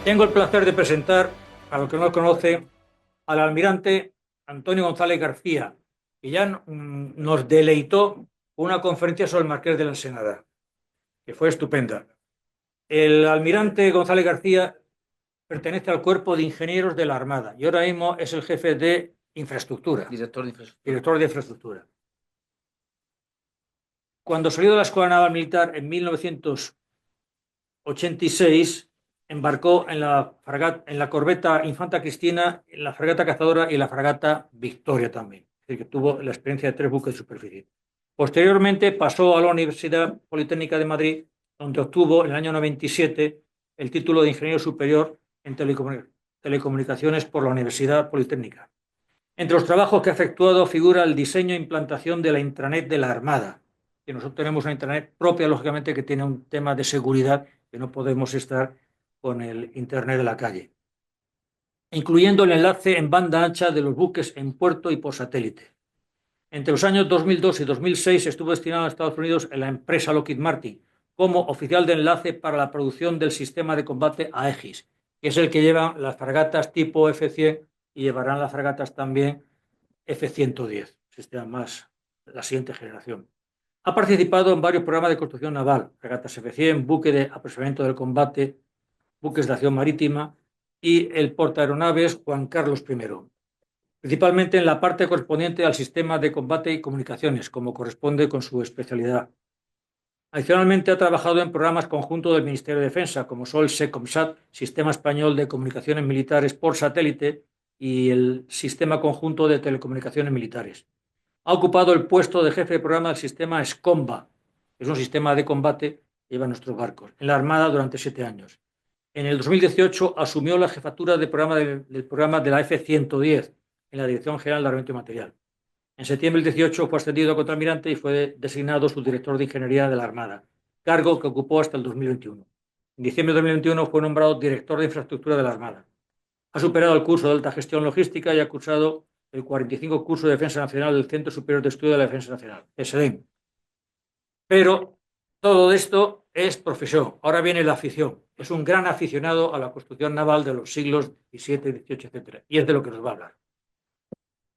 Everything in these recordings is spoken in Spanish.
Tengo el placer de presentar, a los que no lo conocen, al almirante Antonio González García, que ya nos deleitó con una conferencia sobre el Marqués de la Ensenada, que fue estupenda. El almirante González García pertenece al Cuerpo de Ingenieros de la Armada y ahora mismo es el jefe de infraestructura, Director de infraestructura. director de infraestructura. Cuando salió de la Escuela Naval Militar en 1986, embarcó en la corbeta Infanta Cristina, en la fragata Cazadora y la fragata Victoria también. Es decir, que tuvo la experiencia de 3 buques de superficie. Posteriormente pasó a la Universidad Politécnica de Madrid, donde obtuvo en el año 97 el título de Ingeniero Superior en Telecomunicaciones por la Universidad Politécnica. Entre los trabajos que ha efectuado figura el diseño e implantación de la intranet de la Armada, que nosotros tenemos una intranet propia, lógicamente, que tiene un tema de seguridad, que no podemos estar con el Internet de la calle, incluyendo el enlace en banda ancha de los buques en puerto y por satélite. Entre los años 2002 y 2006 estuvo destinado a Estados Unidos en la empresa Lockheed Martin como oficial de enlace para la producción del sistema de combate Aegis, que es el que llevan las fragatas tipo F-100 y llevarán las fragatas también F-110, sistema más la siguiente generación. Ha participado en varios programas de construcción naval, fragatas F-100, buque de aprovisionamiento del combate, buques de acción marítima y el portaaeronaves Juan Carlos I, principalmente en la parte correspondiente al sistema de combate y comunicaciones, como corresponde con su especialidad. Adicionalmente, ha trabajado en programas conjuntos del Ministerio de Defensa, como son el SECOMSAT, Sistema Español de Comunicaciones Militares por Satélite, y el Sistema Conjunto de Telecomunicaciones Militares. Ha ocupado el puesto de jefe de programa del sistema SCOMBA, que es un sistema de combate que lleva nuestros barcos, en la Armada durante 7 años. En el 2018 asumió la jefatura del programa de la F-110 en la Dirección General de Armamento y Material. En septiembre del 18 fue ascendido a contraalmirante y fue designado subdirector de Ingeniería de la Armada, cargo que ocupó hasta el 2021. En diciembre de 2021 fue nombrado director de Infraestructura de la Armada. Ha superado el curso de alta gestión logística y ha cursado el 45 curso de Defensa Nacional del Centro Superior de Estudio de la Defensa Nacional, ESEDEN. Pero todo esto es profesión. Ahora viene la afición. Es un gran aficionado a la construcción naval de los siglos XVII, XVIII, etc. Y es de lo que nos va a hablar.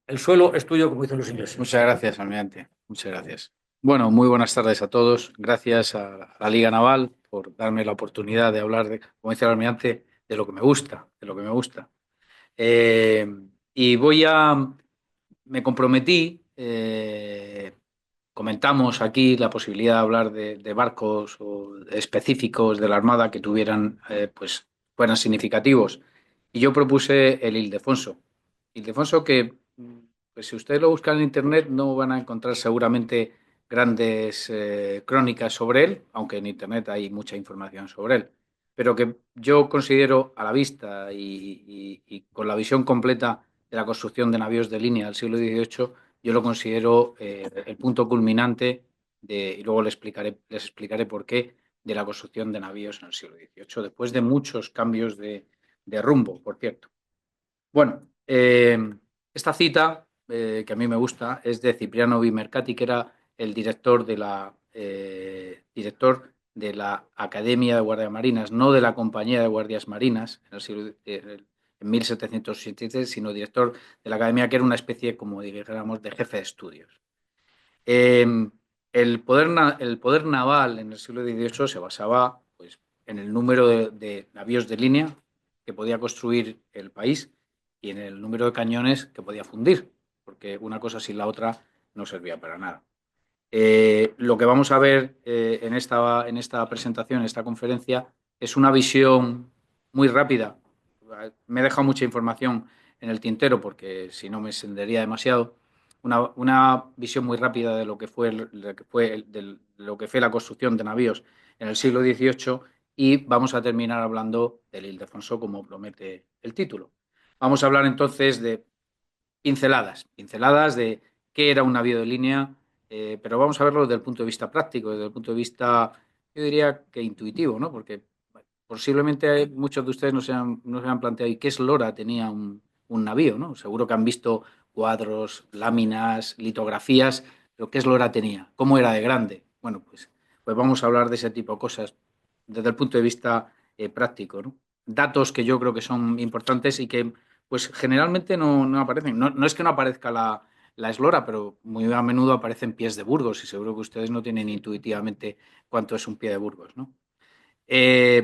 El suelo es tuyo, como dicen los ingleses. Muchas gracias, almirante. Muchas gracias. Bueno, muy buenas tardes a todos. Gracias a la Liga Naval por darme la oportunidad de hablar, como dice el almirante, de lo que me gusta, de lo que me gusta. Eh, y me comprometí, comentamos aquí la posibilidad de hablar de barcos específicos de la Armada que tuvieran, pues, fueran significativos. Y yo propuse el Ildefonso. Ildefonso que, pues si ustedes lo buscan en Internet, no van a encontrar seguramente grandes crónicas sobre él, aunque en Internet hay mucha información sobre él, pero que yo considero a la vista y con la visión completa de la construcción de navíos de línea del siglo XVIII, yo lo considero el punto culminante y luego les explicaré por qué, de la construcción de navíos en el siglo XVIII, después de muchos cambios de rumbo, por cierto. Bueno, esta cita, que a mí me gusta, es de Cipriano Vimercati, que era el director de la Academia de Guardias Marinas, no de la Compañía de Guardias Marinas en 1783, sino director de la Academia, que era una especie, como dijéramos, de jefe de estudios. Eh, el poder naval en el siglo XVIII se basaba, pues, en el número de navíos de línea que podía construir el país y en el número de cañones que podía fundir, porque una cosa sin la otra no servía para nada. Lo que vamos a ver en esta presentación, en esta conferencia, es una visión muy rápida. Me he dejado mucha información en el tintero porque si no me extendería demasiado. Una visión muy rápida de lo que fue la construcción de navíos en el siglo XVIII, y vamos a terminar hablando del Ildefonso, como promete el título. Vamos a hablar entonces de pinceladas de qué era un navío de línea, pero vamos a verlo desde el punto de vista práctico, desde el punto de vista, yo diría que intuitivo, ¿no? Porque posiblemente muchos de ustedes no se han planteado ¿y qué eslora tenía un navío, ¿no? Seguro que han visto cuadros, láminas, litografías, pero ¿qué eslora tenía? ¿Cómo era de grande? Bueno, pues vamos a hablar de ese tipo de cosas desde el punto de vista práctico, ¿no? datos que yo creo que son importantes y que pues generalmente no aparecen. No es que no aparezca la eslora, pero muy a menudo aparecen pies de Burgos y seguro que ustedes no tienen intuitivamente cuánto es un pie de Burgos, ¿no?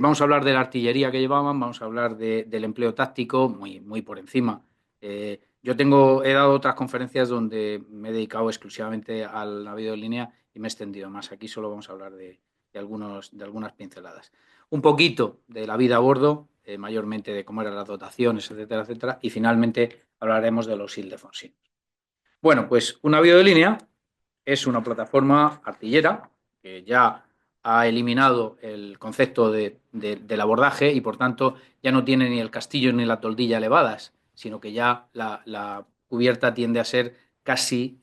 Vamos a hablar de la artillería que llevaban, vamos a hablar del empleo táctico, muy por encima. He dado otras conferencias donde me he dedicado exclusivamente al navío de línea y me he extendido más. Aquí solo vamos a hablar de algunas pinceladas. Un poquito de la vida a bordo, mayormente de cómo eran las dotaciones, etcétera, etcétera. Y finalmente hablaremos de los Ildefonsinos. Bueno, pues un navío de línea es una plataforma artillera que ya ha eliminado el concepto del abordaje y por tanto ya no tiene ni el castillo ni la toldilla elevadas, sino que ya la cubierta tiende a ser casi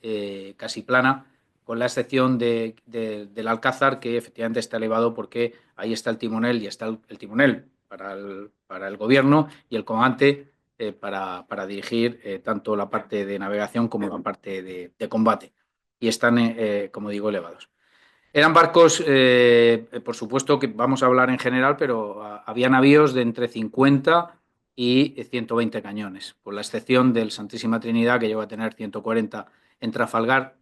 plana, con la excepción del alcázar, que efectivamente está elevado porque ahí está el timonel y está el timonel para el gobierno y el comandante para dirigir tanto la parte de navegación como la parte de combate. Y están, como digo, elevados. Eran barcos, por supuesto que vamos a hablar en general, pero había navíos de entre 50 y 120 cañones, con la excepción del Santísima Trinidad, que llegó a tener 140 en Trafalgar,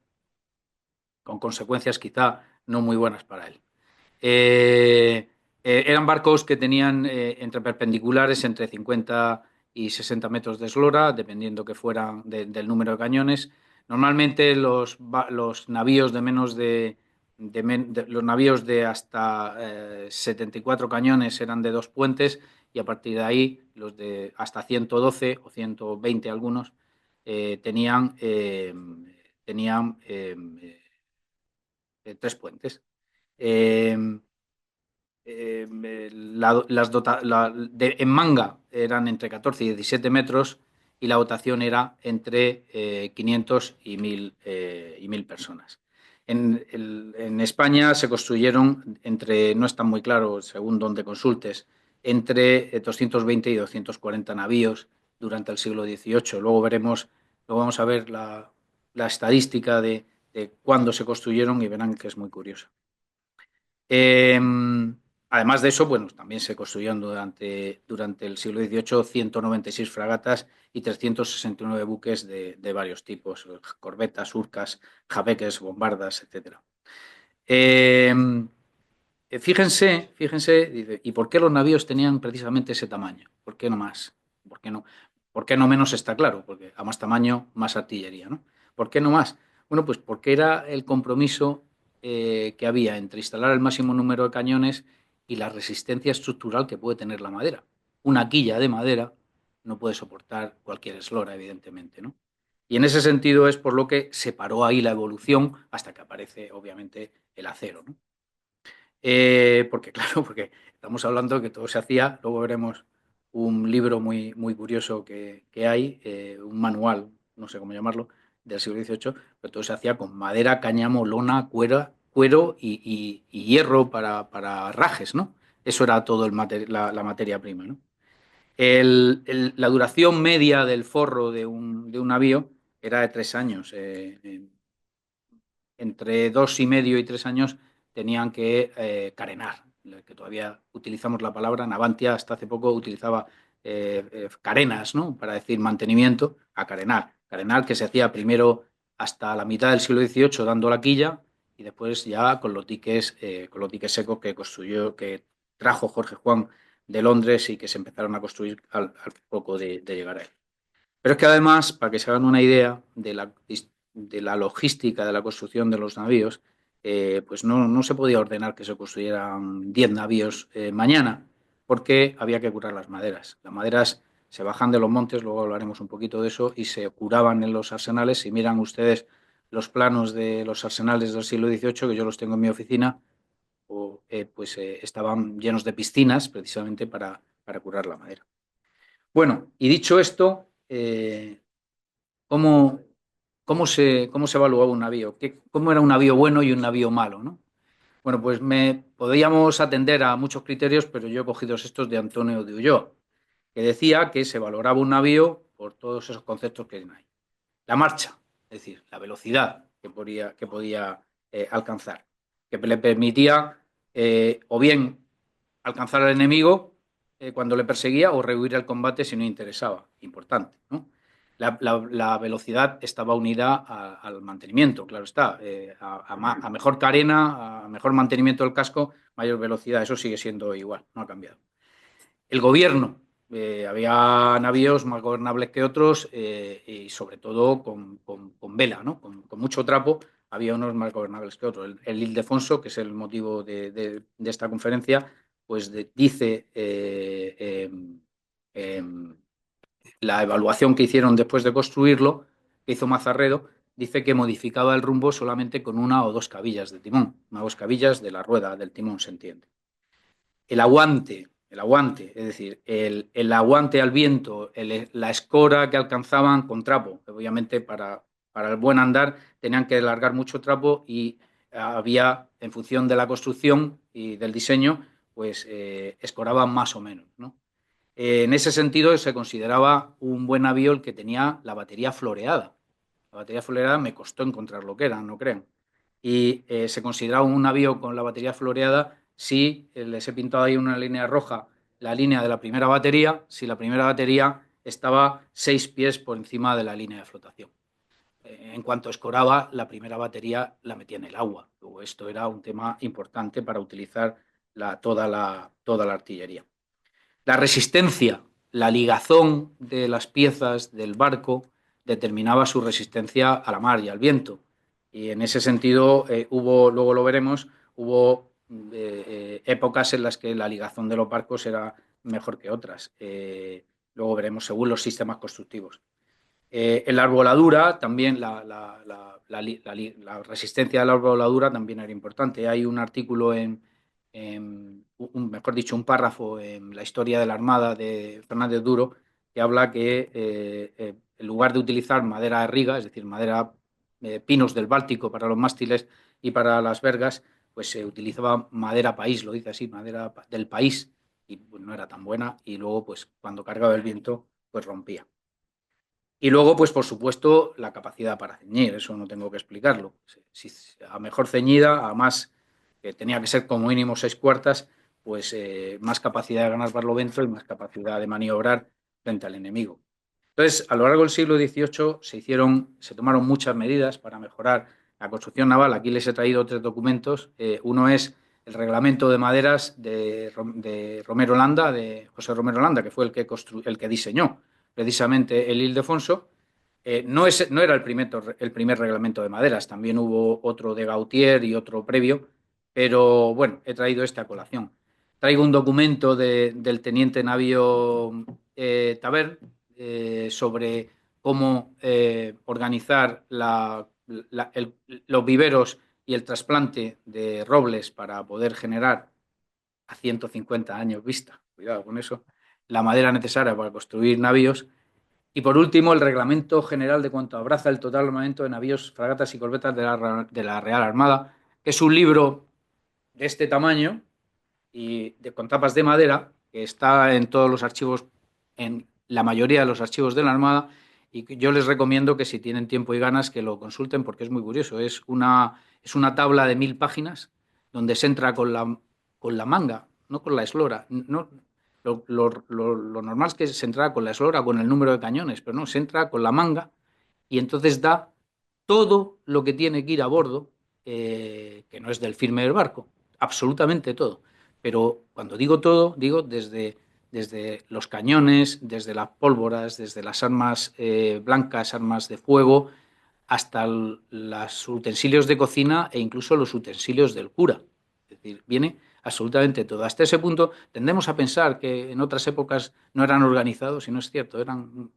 con consecuencias quizá no muy buenas para él. Eran barcos que tenían entre perpendiculares entre 50 y 60 metros de eslora, dependiendo que fueran del número de cañones. Normalmente los navíos de menos los navíos de hasta 74 cañones eran de 2 puentes y a partir de ahí los de hasta 112 o 120 algunos tenían 3 puentes. Eh, en manga eran entre 14 y 17 metros y la dotación era entre 500 y 1000 personas. En España se construyeron no está muy claro, según donde consultes, entre 220 y 240 navíos durante el siglo XVIII. Luego vamos a ver la estadística de cuándo se construyeron y verán que es muy curioso. Además de eso, bueno, también se construyeron durante el siglo XVIII 196 fragatas y 369 buques de varios tipos, corbetas, urcas, jabeques, bombardas, etc. Fíjense, ¿y por qué los navíos tenían precisamente ese tamaño? ¿Por qué no más? ¿Por qué no? ¿Por qué no menos? Está claro, porque a más tamaño, más artillería, ¿no? ¿Por qué no más? Bueno, pues porque era el compromiso que había entre instalar el máximo número de cañones y la resistencia estructural que puede tener la madera. Una quilla de madera no puede soportar cualquier eslora, evidentemente, ¿no? Y en ese sentido es por lo que se paró ahí la evolución hasta que aparece, obviamente, el acero, ¿no? Porque, claro, porque estamos hablando de que todo se hacía, luego veremos un libro muy curioso que hay, un manual, no sé cómo llamarlo, del siglo XVIII, pero todo se hacía con madera, cáñamo, lona, cuero y hierro para rajes, ¿no? Eso era todo la materia prima, ¿no? La duración media del forro de un navío era de 3 años. Entre 2 y medio y 3 años tenían que carenar, que todavía utilizamos la palabra. Navantia hasta hace poco utilizaba carenas, ¿no? Para decir mantenimiento, a carenar. Carenar que se hacía primero hasta la mitad del siglo XVIII dando la quilla y después ya con los diques secos que trajo Jorge Juan de Londres y que se empezaron a construir al poco de llegar a él. Pero es que además, para que se hagan una idea de la logística de la construcción de los navíos, pues no se podía ordenar que se construyeran 10 navíos mañana, porque había que curar las maderas. Las maderas se bajan de los montes, luego hablaremos un poquito de eso, y se curaban en los arsenales. Si miran ustedes los planos de los arsenales del siglo XVIII, que yo los tengo en mi oficina, pues estaban llenos de piscinas precisamente para curar la madera. Bueno, y dicho esto, ¿cómo, cómo se evaluaba un navío? ¿Cómo era un navío bueno y un navío malo, ¿no? Bueno, pues podíamos atender a muchos criterios, pero yo he cogido estos de Antonio de Ulloa, que decía que se valoraba un navío por todos esos conceptos que hay. La marcha, es decir, la velocidad que podía alcanzar, que le permitía o bien alcanzar al enemigo cuando le perseguía o rehuir el combate si no interesaba. Importante, ¿no? La velocidad estaba unida al mantenimiento, claro está. A mejor carena, a mejor mantenimiento del casco, mayor velocidad. Eso sigue siendo igual, no ha cambiado. El gobierno. Había navíos más gobernables que otros y sobre todo con vela, ¿no? Con mucho trapo. Había unos más gobernables que otros. El Ildefonso, que es el motivo de esta conferencia, pues dice la evaluación que hicieron después de construirlo, que hizo Mazarredo, dice que modificaba el rumbo solamente con una o dos cabillas de timón, una o dos cabillas de la rueda del timón, se entiende. El aguante, es decir, el aguante al viento, la escora que alcanzaban con trapo, obviamente para el buen andar tenían que largar mucho trapo y había, en función de la construcción y del diseño, pues escoraban más o menos, ¿no? En ese sentido se consideraba un buen navío el que tenía la batería floreada. La batería floreada me costó encontrar lo que era, no crean. Y se consideraba un navío con la batería floreada si les he pintado ahí una línea roja, la línea de la primera batería, si la primera batería estaba 6 pies por encima de la línea de flotación. En cuanto escoraba, la primera batería la metía en el agua. Luego, esto era un tema importante para utilizar toda la artillería. La resistencia, la ligazón de las piezas del barco determinaba su resistencia a la mar y al viento. Y en ese sentido luego lo veremos, hubo épocas en las que la ligazón de los barcos era mejor que otras. Luego veremos según los sistemas constructivos. En la arboladura también la resistencia de la arboladura también era importante. Hay un artículo mejor dicho, un párrafo en la historia de la Armada de Fernández Duro que habla que en lugar de utilizar madera de riga, es decir, madera pinos del Báltico para los mástiles y para las vergas, pues se utilizaba madera país, lo dice así, madera del país, y pues, no era tan buena, y luego pues cuando cargaba el viento pues rompía. Y luego, pues por supuesto, la capacidad para ceñir, eso no tengo que explicarlo. Si a mejor ceñida, a más, que tenía que ser como mínimo 6/4, pues más capacidad de ganar barlovento y más capacidad de maniobrar frente al enemigo. Entonces, a lo largo del siglo XVIII se tomaron muchas medidas para mejorar la construcción naval. Aquí les he traído 3 documentos. Uno es el reglamento de maderas de Romero Landa, de José Romero Landa, que fue el que diseñó precisamente el Ildefonso. No era el primer reglamento de maderas, también hubo otro de Gautier y otro previo, pero bueno, he traído este a colación. Traigo un documento del teniente navío Taber sobre cómo organizar los viveros y el trasplante de robles para poder generar a 150 años vista, cuidado con eso, la madera necesaria para construir navíos. Y por último, el Reglamento General de cuanto abraza el total armamento de navíos, fragatas y corbetas de la Real Armada, que es un libro de este tamaño y con tapas de madera, que está en todos los archivos, en la mayoría de los archivos de la Armada, y que yo les recomiendo que si tienen tiempo y ganas que lo consulten porque es muy curioso. Es una tabla de 1000 páginas donde se entra con la manga, no con la eslora. No, lo normal es que se entra con la eslora, con el número de cañones, pero no, se entra con la manga y entonces da todo lo que tiene que ir a bordo, que no es del firme del barco, absolutamente todo. Pero cuando digo todo, digo desde los cañones, desde las pólvoras, desde las armas blancas, armas de fuego, hasta los utensilios de cocina e incluso los utensilios del cura. Es decir, viene absolutamente todo. Hasta ese punto tendemos a pensar que en otras épocas no eran organizados, y no es cierto, eran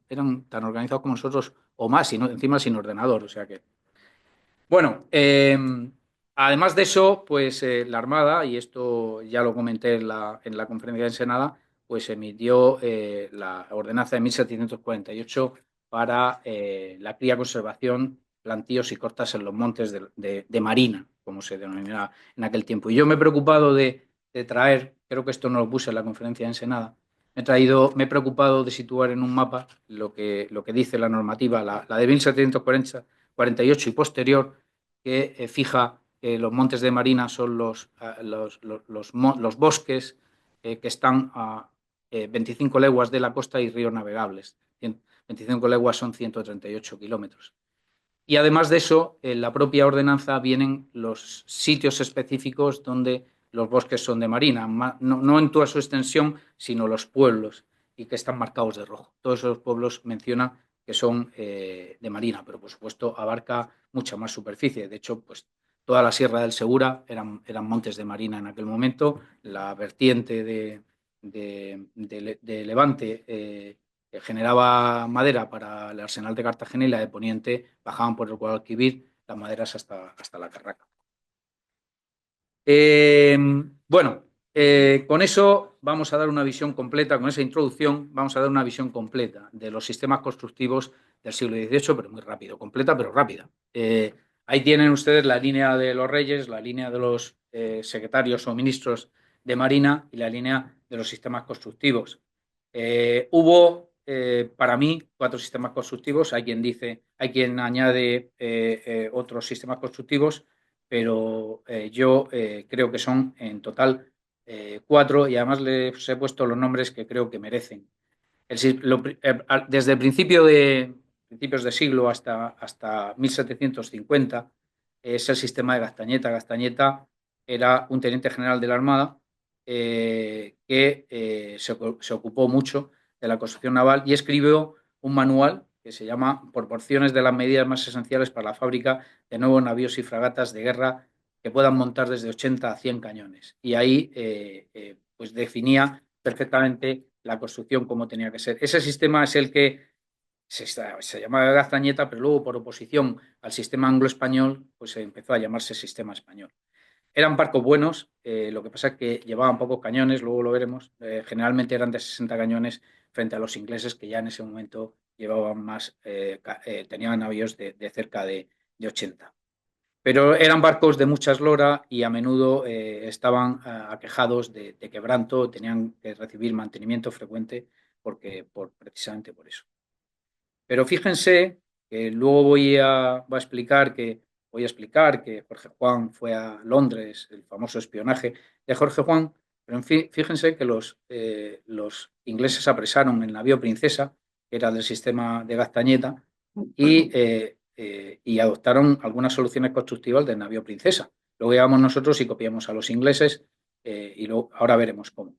tan organizados como nosotros o más, y no, encima sin ordenador. O sea que, bueno, además de eso, pues la Armada, y esto ya lo comenté en la conferencia de Ensenada, pues emitió la ordenanza de 1748 para la cría, conservación, plantíos y cortas en los montes de Marina, como se denominaba en aquel tiempo. Y yo me he preocupado de traer, creo que esto no lo puse en la conferencia de Ensenada, me he preocupado de situar en un mapa lo que dice la normativa, la de 1748 y posterior, que fija que los montes de Marina son los bosques que están 25 leguas de la costa y ríos navegables. 25 leguas son 138 kilómetros. Y además de eso, en la propia ordenanza vienen los sitios específicos donde los bosques son de marina, no en toda su extensión, sino los pueblos, y que están marcados de rojo. Todos esos pueblos mencionan que son de marina, pero por supuesto abarca mucha más superficie. De hecho, pues toda la Sierra del Segura eran montes de marina en aquel momento, la vertiente de Levante generaba madera para el arsenal de Cartagena y la de Poniente bajaban por el Guadalquivir las maderas hasta la Carraca. Bueno, con eso vamos a dar una visión completa, con esa introducción vamos a dar una visión completa de los sistemas constructivos del siglo XVIII, pero muy rápido, completa pero rápida. Ahí tienen ustedes la línea de los reyes, la línea de los secretarios o ministros de Marina y la línea de los sistemas constructivos. Hubo, para mí, 4 sistemas constructivos. Hay quien añade otros sistemas constructivos, pero yo creo que son en total 4 y además les he puesto los nombres que creo que merecen. Desde principios de siglo hasta 1750 es el sistema de Gastañeta. Gastañeta era un teniente general de la Armada que se ocupó mucho de la construcción naval y escribió un manual que se llama Proporciones de las medidas más esenciales para la fábrica de nuevos navíos y fragatas de guerra que puedan montar desde 80 a 100 cañones. Y ahí pues definía perfectamente la construcción como tenía que ser. Ese sistema es el que se llamaba Gazañeta, pero luego por oposición al sistema anglo-español, pues empezó a llamarse sistema español. Eran barcos buenos, lo que pasa es que llevaban pocos cañones, luego lo veremos, generalmente eran de 60 cañones frente a los ingleses que ya en ese momento llevaban más, tenían navíos de cerca de 80. Pero eran barcos de mucha eslora y a menudo estaban aquejados de quebranto, tenían que recibir mantenimiento frecuente precisamente por eso. Pero fíjense que luego voy a explicar que Jorge Juan fue a Londres, el famoso espionaje de Jorge Juan, pero en fin, fíjense que los ingleses apresaron el navío Princesa, que era del sistema de Gaztañeta, y adoptaron algunas soluciones constructivas del navío Princesa. Luego llegamos nosotros y copiamos a los ingleses y ahora veremos cómo.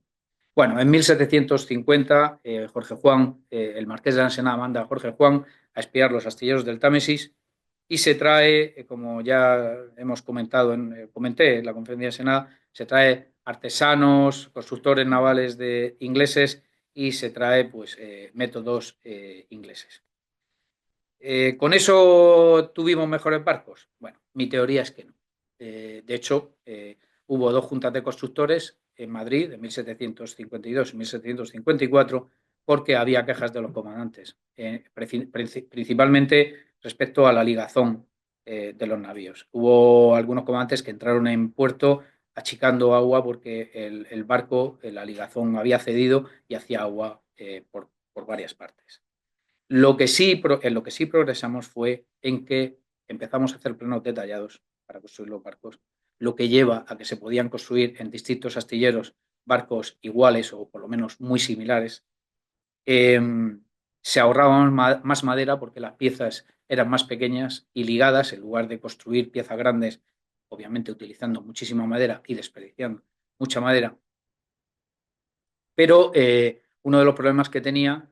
Bueno, en 1750, Jorge Juan, el marqués de la Ensenada, manda a Jorge Juan a espiar los astilleros del Támesis y se trae, como ya hemos comenté en la conferencia de Ensenada, se trae artesanos, constructores navales ingleses y se trae pues, métodos ingleses. ¿Con eso tuvimos mejores barcos? Bueno, mi teoría es que no. De hecho, hubo 2 juntas de constructores en Madrid en 1752 y 1754 porque había quejas de los comandantes, principalmente respecto a la ligazón de los navíos. Hubo algunos comandantes que entraron en puerto achicando agua porque el barco, la ligazón había cedido y hacía agua por varias partes. En lo que sí progresamos fue en que empezamos a hacer planos detallados para construir los barcos, lo que lleva a que se podían construir en distintos astilleros barcos iguales o por lo menos muy similares. Se ahorraba más madera porque las piezas eran más pequeñas y ligadas, en lugar de construir piezas grandes, obviamente utilizando muchísima madera y desperdiciando mucha madera. Pero uno de los problemas que tenía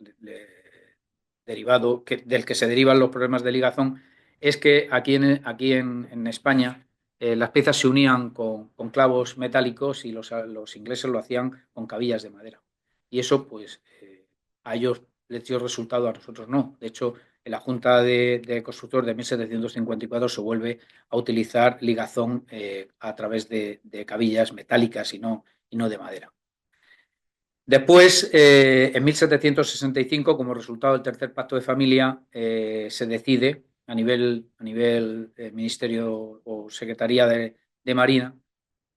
del que se derivan los problemas de ligazón, es que aquí en España las piezas se unían con clavos metálicos y los ingleses lo hacían con cabillas de madera. Y eso, pues, a ellos les dio resultado, a nosotros no. De hecho, en la Junta de Constructores de 1754 se vuelve a utilizar ligazón a través de cabillas metálicas y no de madera. Después, en 1765, como resultado del tercer pacto de familia, se decide a nivel Ministerio o Secretaría de Marina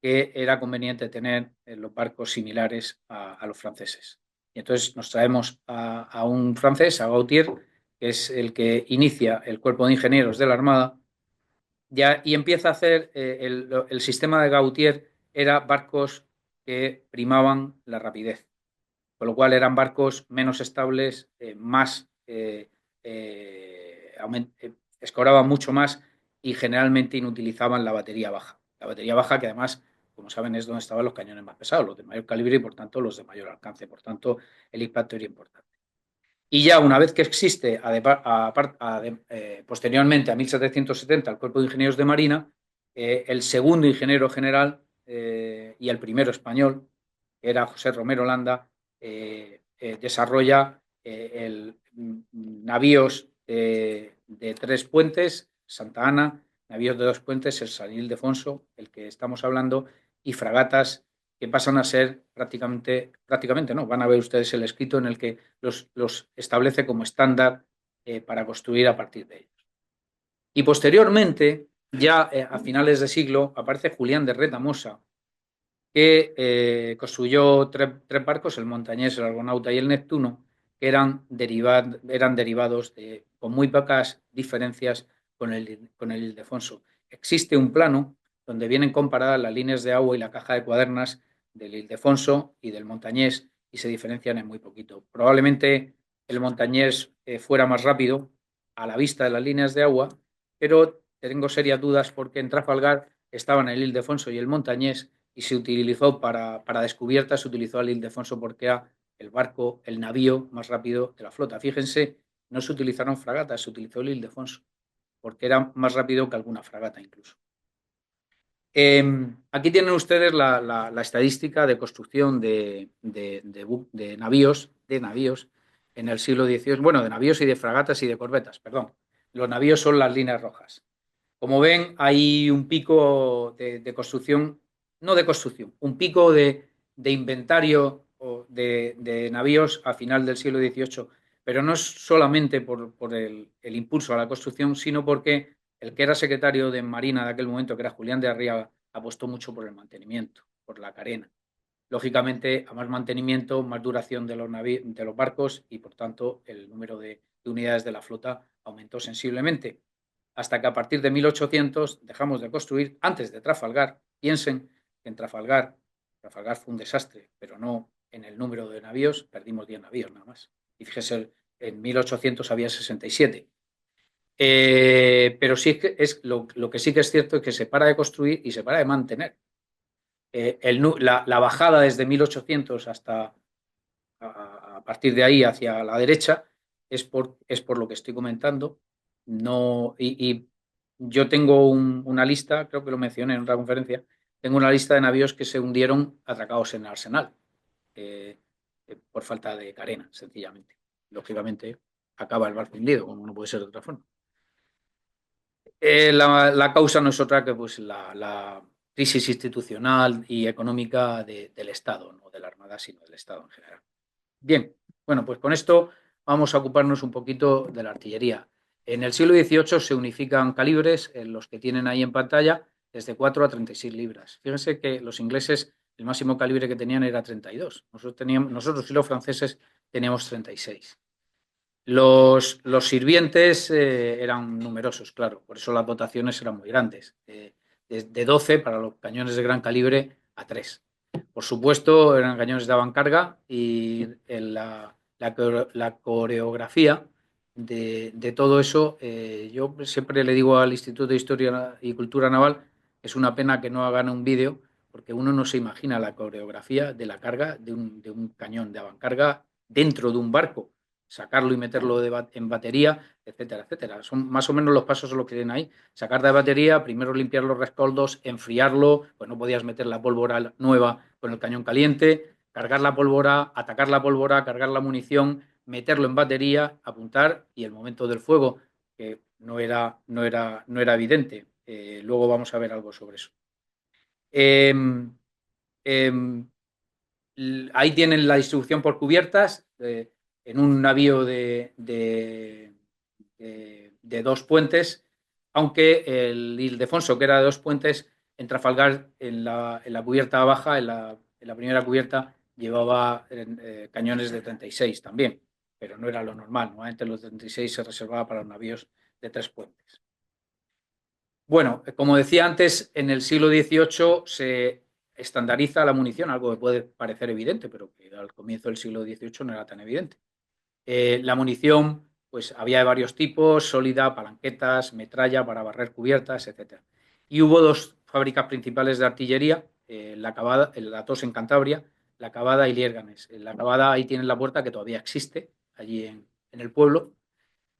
que era conveniente tener los barcos similares a los franceses. Y entonces nos traemos a un francés, a Gautier, que es el que inicia el cuerpo de ingenieros de la Armada, y empieza a hacer el sistema de Gautier era barcos que primaban la rapidez. con lo cual eran barcos menos estables, escoraban mucho más y generalmente inutilizaban la batería baja. La batería baja, que además, como saben, es donde estaban los cañones más pesados, los de mayor calibre y por tanto los de mayor alcance. Por tanto, el impacto era importante. Y ya una vez que existe, posteriormente a 1770, el Cuerpo de Ingenieros de Marina, el segundo ingeniero general y el primero español, que era José Romero Landa, desarrolla navíos de 3 puentes, Santa Ana, navíos de 2 puentes, el San Ildefonso, el que estamos hablando, y fragatas que pasan a ser prácticamente no, van a ver ustedes el escrito en el que los establece como estándar para construir a partir de ellos. Y posteriormente, ya a finales de siglo, aparece Julián de Retamosa, que construyó tres barcos, el Montañés, el Argonauta y el Neptuno, que eran derivados con muy pocas diferencias con el Ildefonso. Existe un plano donde vienen comparadas las líneas de agua y la caja de cuadernas del Ildefonso y del Montañés y se diferencian en muy poquito. Probablemente el Montañés fuera más rápido a la vista de las líneas de agua, pero tengo serias dudas porque en Trafalgar estaban el Ildefonso y el Montañés y se utilizó para descubierta, se utilizó el Ildefonso porque era el barco, el navío más rápido de la flota. Fíjense, no se utilizaron fragatas, se utilizó el Ildefonso porque era más rápido que alguna fragata incluso. Aquí tienen ustedes la estadística de construcción de navíos en el siglo XVIII, bueno, de navíos y de fragatas y de corbetas, perdón. Los navíos son las líneas rojas. Como ven, hay un pico de construcción, no de construcción, un pico de inventario de navíos a final del siglo XVIII, pero no es solamente por el impulso a la construcción, sino porque el que era secretario de Marina de aquel momento, que era Julián de Arriaga, apostó mucho por el mantenimiento, por la carena. Lógicamente, a más mantenimiento, más duración de los barcos y, por tanto, el número de unidades de la flota aumentó sensiblemente. Hasta que a partir de 1800 dejamos de construir antes de Trafalgar. Piensen que en Trafalgar fue un desastre, pero no en el número de navíos, perdimos 10 navíos nada más. Y fíjese, en 1800 había 67. Pero sí es lo que sí que es cierto es que se para de construir y se para de mantener. La bajada desde 1800 hasta a partir de ahí hacia la derecha es por lo que estoy comentando. No, y yo tengo una lista, creo que lo mencioné en otra conferencia, tengo una lista de navíos que se hundieron atracados en el arsenal por falta de carena, sencillamente. Lógicamente acaba el barco hundido, como no puede ser de otra forma. La causa no es otra que pues, la crisis institucional y económica del Estado, no de la Armada, sino del Estado en general. Bien, bueno, pues con esto vamos a ocuparnos un poquito de la artillería. En el siglo XVIII se unifican calibres, los que tienen ahí en pantalla, desde 4 a 36 libras. Fíjense que los ingleses, el máximo calibre que tenían era 32. Nosotros y los franceses teníamos 36. Los sirvientes eran numerosos, claro, por eso las dotaciones eran muy grandes, de 12 para los cañones de gran calibre a 3. Por supuesto, eran cañones de avancarga y la coreografía de todo eso, yo siempre le digo al Instituto de Historia y Cultura Naval, es una pena que no hagan un vídeo, porque uno no se imagina la coreografía de la carga de un cañón de avancarga dentro de un barco, sacarlo y meterlo en batería, etcétera, etcétera. Son más o menos los pasos lo que tienen ahí. Sacar de batería, primero limpiar los rescoldos, enfriarlo, pues no podías meter la pólvora nueva con el cañón caliente, cargar la pólvora, atacar la pólvora, cargar la munición, meterlo en batería, apuntar y el momento del fuego, que no era evidente. Luego vamos a ver algo sobre eso. Eh, eh, ahí tienen la distribución por cubiertas. En un navío de 2 puentes, aunque el Ildefonso, que era de 2 puentes, en Trafalgar, en la cubierta baja, en la primera cubierta, llevaba cañones de 36 también, pero no era lo normal. Normalmente los 36 se reservaba para los navíos de 3 puentes. Bueno, como decía antes, en el siglo XVIII estandariza la munición, algo que puede parecer evidente, pero que al comienzo del siglo XVIII no era tan evidente. La munición, pues había de varios tipos: sólida, palanquetas, metralla para barrer cubiertas, etcétera. Y hubo dos fábricas principales de artillería, la Cavada, la Tos en Cantabria, la Cavada y Liérganes. La Cavada, ahí tienen la puerta, que todavía existe, allí en el pueblo,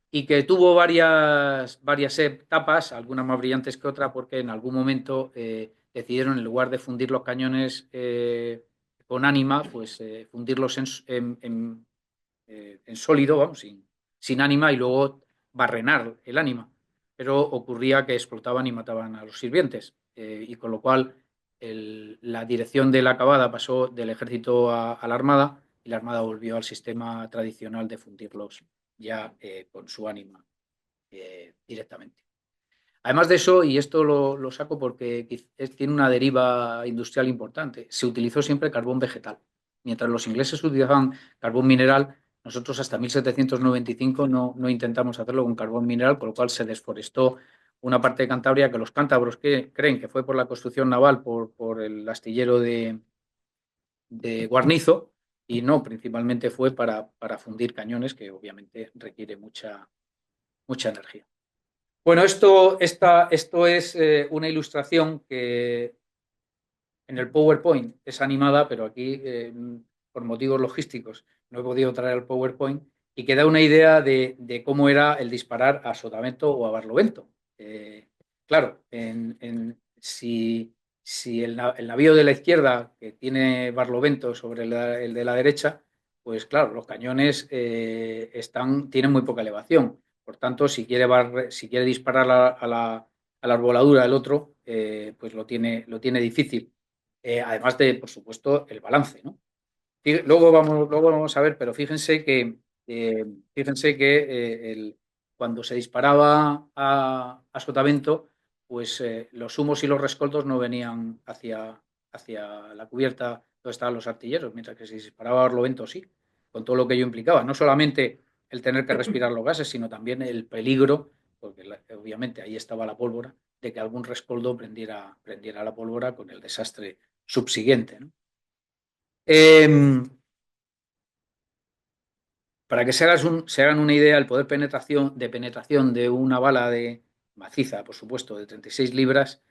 y que tuvo varias etapas, algunas más brillantes que otras, porque en algún momento decidieron, en lugar de fundir los cañones con ánima, pues fundirlos en sólido, vamos, sin ánima, y luego barrenar el ánima. Pero ocurría que explotaban y mataban a los sirvientes, y con lo cual la dirección de la acabada pasó del ejército a la armada, y la armada volvió al sistema tradicional de fundirlos ya con su ánima directamente. Además de eso, y esto lo saco porque tiene una deriva industrial importante, se utilizó siempre carbón vegetal. Mientras los ingleses utilizaban carbón mineral, nosotros hasta 1795 no intentamos hacerlo con carbón mineral, con lo cual se desforestó una parte de Cantabria, que los cántabros creen que fue por la construcción naval, por el astillero de Guarnizo, y no, principalmente fue para fundir cañones, que obviamente requiere mucha energía. Bueno, esto es una ilustración que en el PowerPoint es animada, pero aquí, por motivos logísticos, no he podido traer el PowerPoint, y que da una idea de cómo era el disparar a sotavento o a barlovento. Claro, si el navío de la izquierda, que tiene barlovento sobre el de la derecha, pues claro, los cañones tienen muy poca elevación. Por tanto, si quiere disparar a la arboladura del otro, pues lo tiene difícil. Además de, por supuesto, el balance, ¿no? Luego vamos a ver, pero fíjense que cuando se disparaba a sotavento, pues los humos y los rescoldos no venían hacia la cubierta donde estaban los artilleros, mientras que si disparaba a barlovento sí, con todo lo que ello implicaba. No solamente el tener que respirar los gases, sino también el peligro, porque obviamente ahí estaba la pólvora, de que algún rescoldo prendiera la pólvora, con el desastre subsiguiente, ¿no? Para que se hagan una idea, el poder penetración de una bala de maciza, por supuesto, de 36 libras,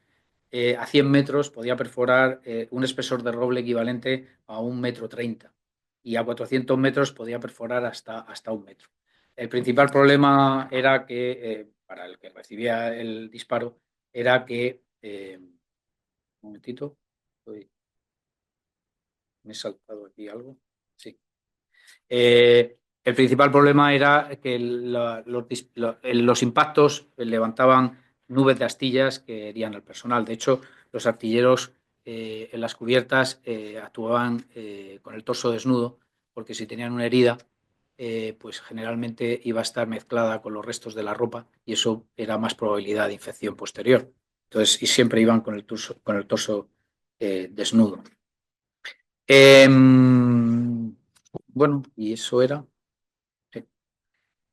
a 100 metros podía perforar un espesor de roble equivalente a 1,30 m, y a 400 metros podía perforar hasta 1 metro. El principal problema era que, para el que recibía el disparo, era que, un momentito, me he saltado aquí algo, sí. El principal problema era que los impactos levantaban nubes de astillas que herían al personal. De hecho, los artilleros en las cubiertas actuaban con el torso desnudo, porque si tenían una herida, pues generalmente iba a estar mezclada con los restos de la ropa, y eso era más probabilidad de infección posterior. Entonces, y siempre iban con el torso desnudo. Bueno, y eso era. Sí.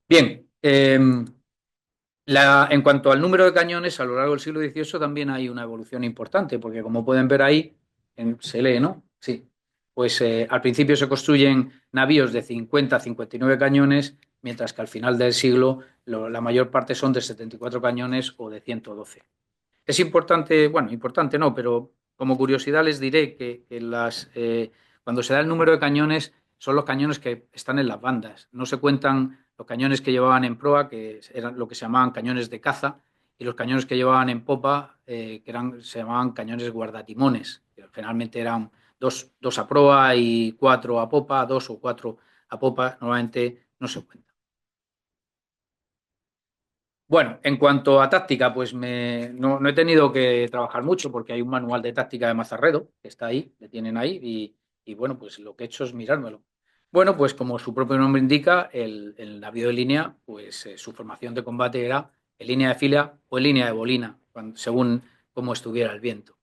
Bien, en cuanto al número de cañones, a lo largo del siglo XVIII también hay una evolución importante, porque como pueden ver ahí, se lee, ¿no? Sí. Pues al principio se construyen navíos de 50 a 59 cañones, mientras que al final del siglo la mayor parte son de 74 cañones o de 112. Es importante, bueno, importante no, pero como curiosidad les diré que cuando se da el número de cañones, son los cañones que están en las bandas. No se cuentan los cañones que llevaban en proa, que eran lo que se llamaban cañones de caza, y los cañones que llevaban en popa, se llamaban cañones guardatimones, que generalmente eran dos a proa y 4 a popa, 2 o 4 a popa. Normalmente no se cuentan. Bueno, en cuanto a táctica, pues no he tenido que trabajar mucho, porque hay un manual de táctica de Mazarredo, que está ahí, le tienen ahí, y bueno, pues lo que he hecho es mirármelo. Bueno, pues como su propio nombre indica, el navío de línea, pues su formación de combate era en línea de fila o en línea de bolina, según cómo estuviera el viento.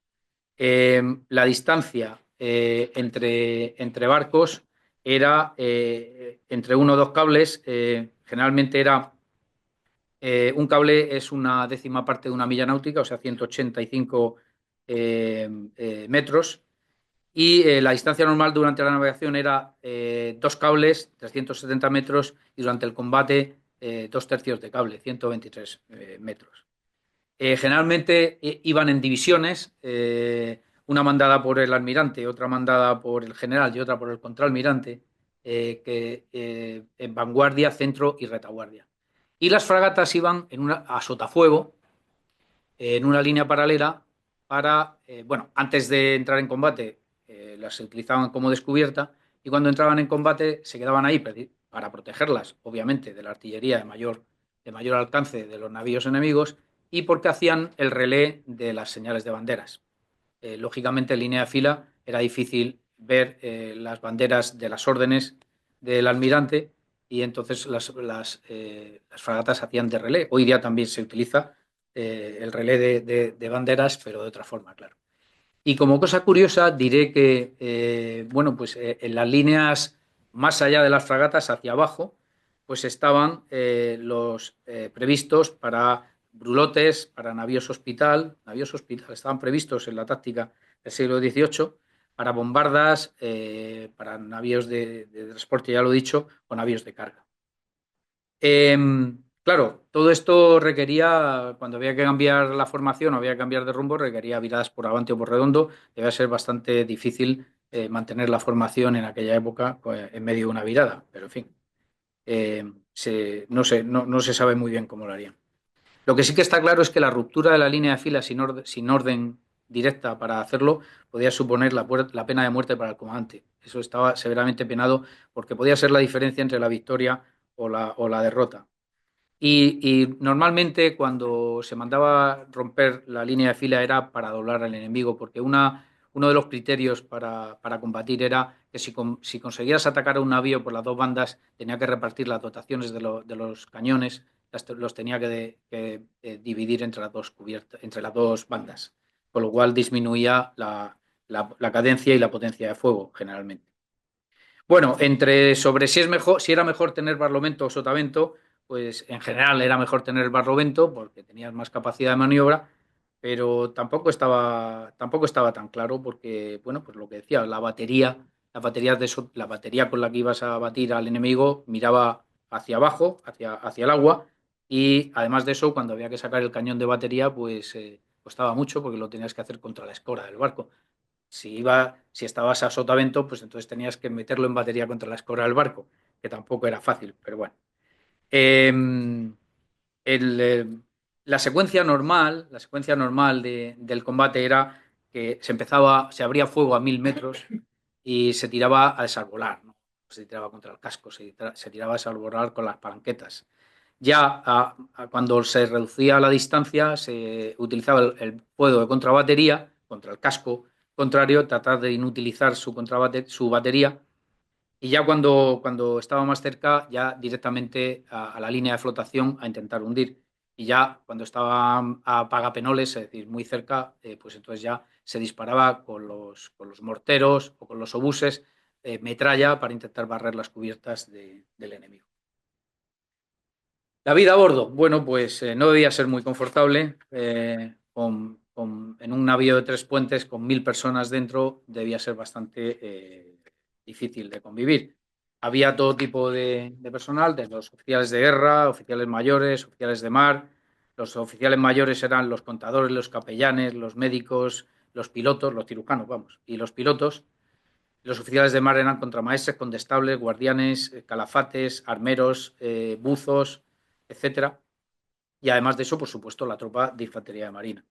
La distancia entre barcos era entre uno o dos cables, generalmente era un cable es una décima parte de una milla náutica, o sea, 185 metros, y la distancia normal durante la navegación era 2 cables, 370 metros, y durante el combate 2 tercios de cable, 123 metros. Generalmente iban en divisiones, una mandada por el almirante, otra mandada por el general y otra por el contraalmirante, en vanguardia, centro y retaguardia. Y las fragatas iban a sotafuego, en una línea paralela para, bueno, antes de entrar en combate las utilizaban como descubierta, y cuando entraban en combate se quedaban ahí para protegerlas, obviamente, de la artillería de mayor alcance de los navíos enemigos, y porque hacían el relé de las señales de banderas. Lógicamente, en línea de fila era difícil ver las banderas de las órdenes del almirante, y entonces las fragatas hacían de relé. Hoy día también se utiliza el relé de banderas, pero de otra forma, claro. Y como cosa curiosa, diré que, bueno, pues en las líneas más allá de las fragatas, hacia abajo, pues estaban los previstos para brulotes, para navíos hospital estaban previstos en la táctica del siglo XVIII, para bombardas, para navíos de transporte, ya lo he dicho, o navíos de carga. Claro, todo esto requería, cuando había que cambiar la formación o había que cambiar de rumbo, requería viradas por avante o por redondo. Debía ser bastante difícil mantener la formación en aquella época, pues, en medio de una virada, pero en fin, no sé, no se sabe muy bien cómo lo harían. Lo que sí que está claro es que la ruptura de la línea de fila sin orden directa para hacerlo podía suponer la pena de muerte para el comandante. Eso estaba severamente penado, porque podía ser la diferencia entre la victoria o la derrota. Y normalmente, cuando se mandaba romper la línea de fila, era para doblar al enemigo, porque uno de los criterios para combatir era que si conseguías atacar a un navío por las dos bandas, tenía que repartir las dotaciones de los cañones, los tenía que dividir entre las dos bandas, con lo cual disminuía la cadencia y la potencia de fuego, generalmente. Bueno, sobre si era mejor tener barlovento o sotavento, pues en general era mejor tener barlovento porque tenías más capacidad de maniobra, pero tampoco estaba tan claro, porque, bueno, pues lo que decía, la batería con la que ibas a batir al enemigo miraba hacia abajo, hacia el agua, y además de eso, cuando había que sacar el cañón de batería, pues costaba mucho, porque lo tenías que hacer contra la escora del barco. Si estabas a sotavento, pues entonces tenías que meterlo en batería contra la escora del barco, que tampoco era fácil, pero bueno. Eh, el, eh, la secuencia normal del combate era que se abría fuego a 1000 metros y se tiraba a desarbolar, ¿no? Se tiraba contra el casco, se tiraba a desarbolar con las palanquetas. Ya cuando se reducía la distancia, se utilizaba el fuego de contrabatería contra el casco contrario, tratar de inutilizar su batería, y ya cuando estaba más cerca, ya directamente a la línea de flotación, a intentar hundir. Y ya cuando estaba a pagapenoles, es decir, muy cerca, pues entonces ya se disparaba con los morteros o con los obuses, metralla, para intentar barrer las cubiertas del enemigo. La vida a bordo, bueno, pues no debía ser muy confortable. En un navío de 3 puentes con 1000 personas dentro, debía ser bastante difícil de convivir. Había todo tipo de personal, desde los oficiales de guerra, oficiales mayores, oficiales de mar. Los oficiales mayores eran los contadores, los capellanes, los médicos, los pilotos, los cirujanos, vamos, y los pilotos. Los oficiales de mar eran contramaestres, condestables, guardianes, calafates, armeros, buzos, etcétera. Y además de eso, por supuesto, la tropa de infantería de marina.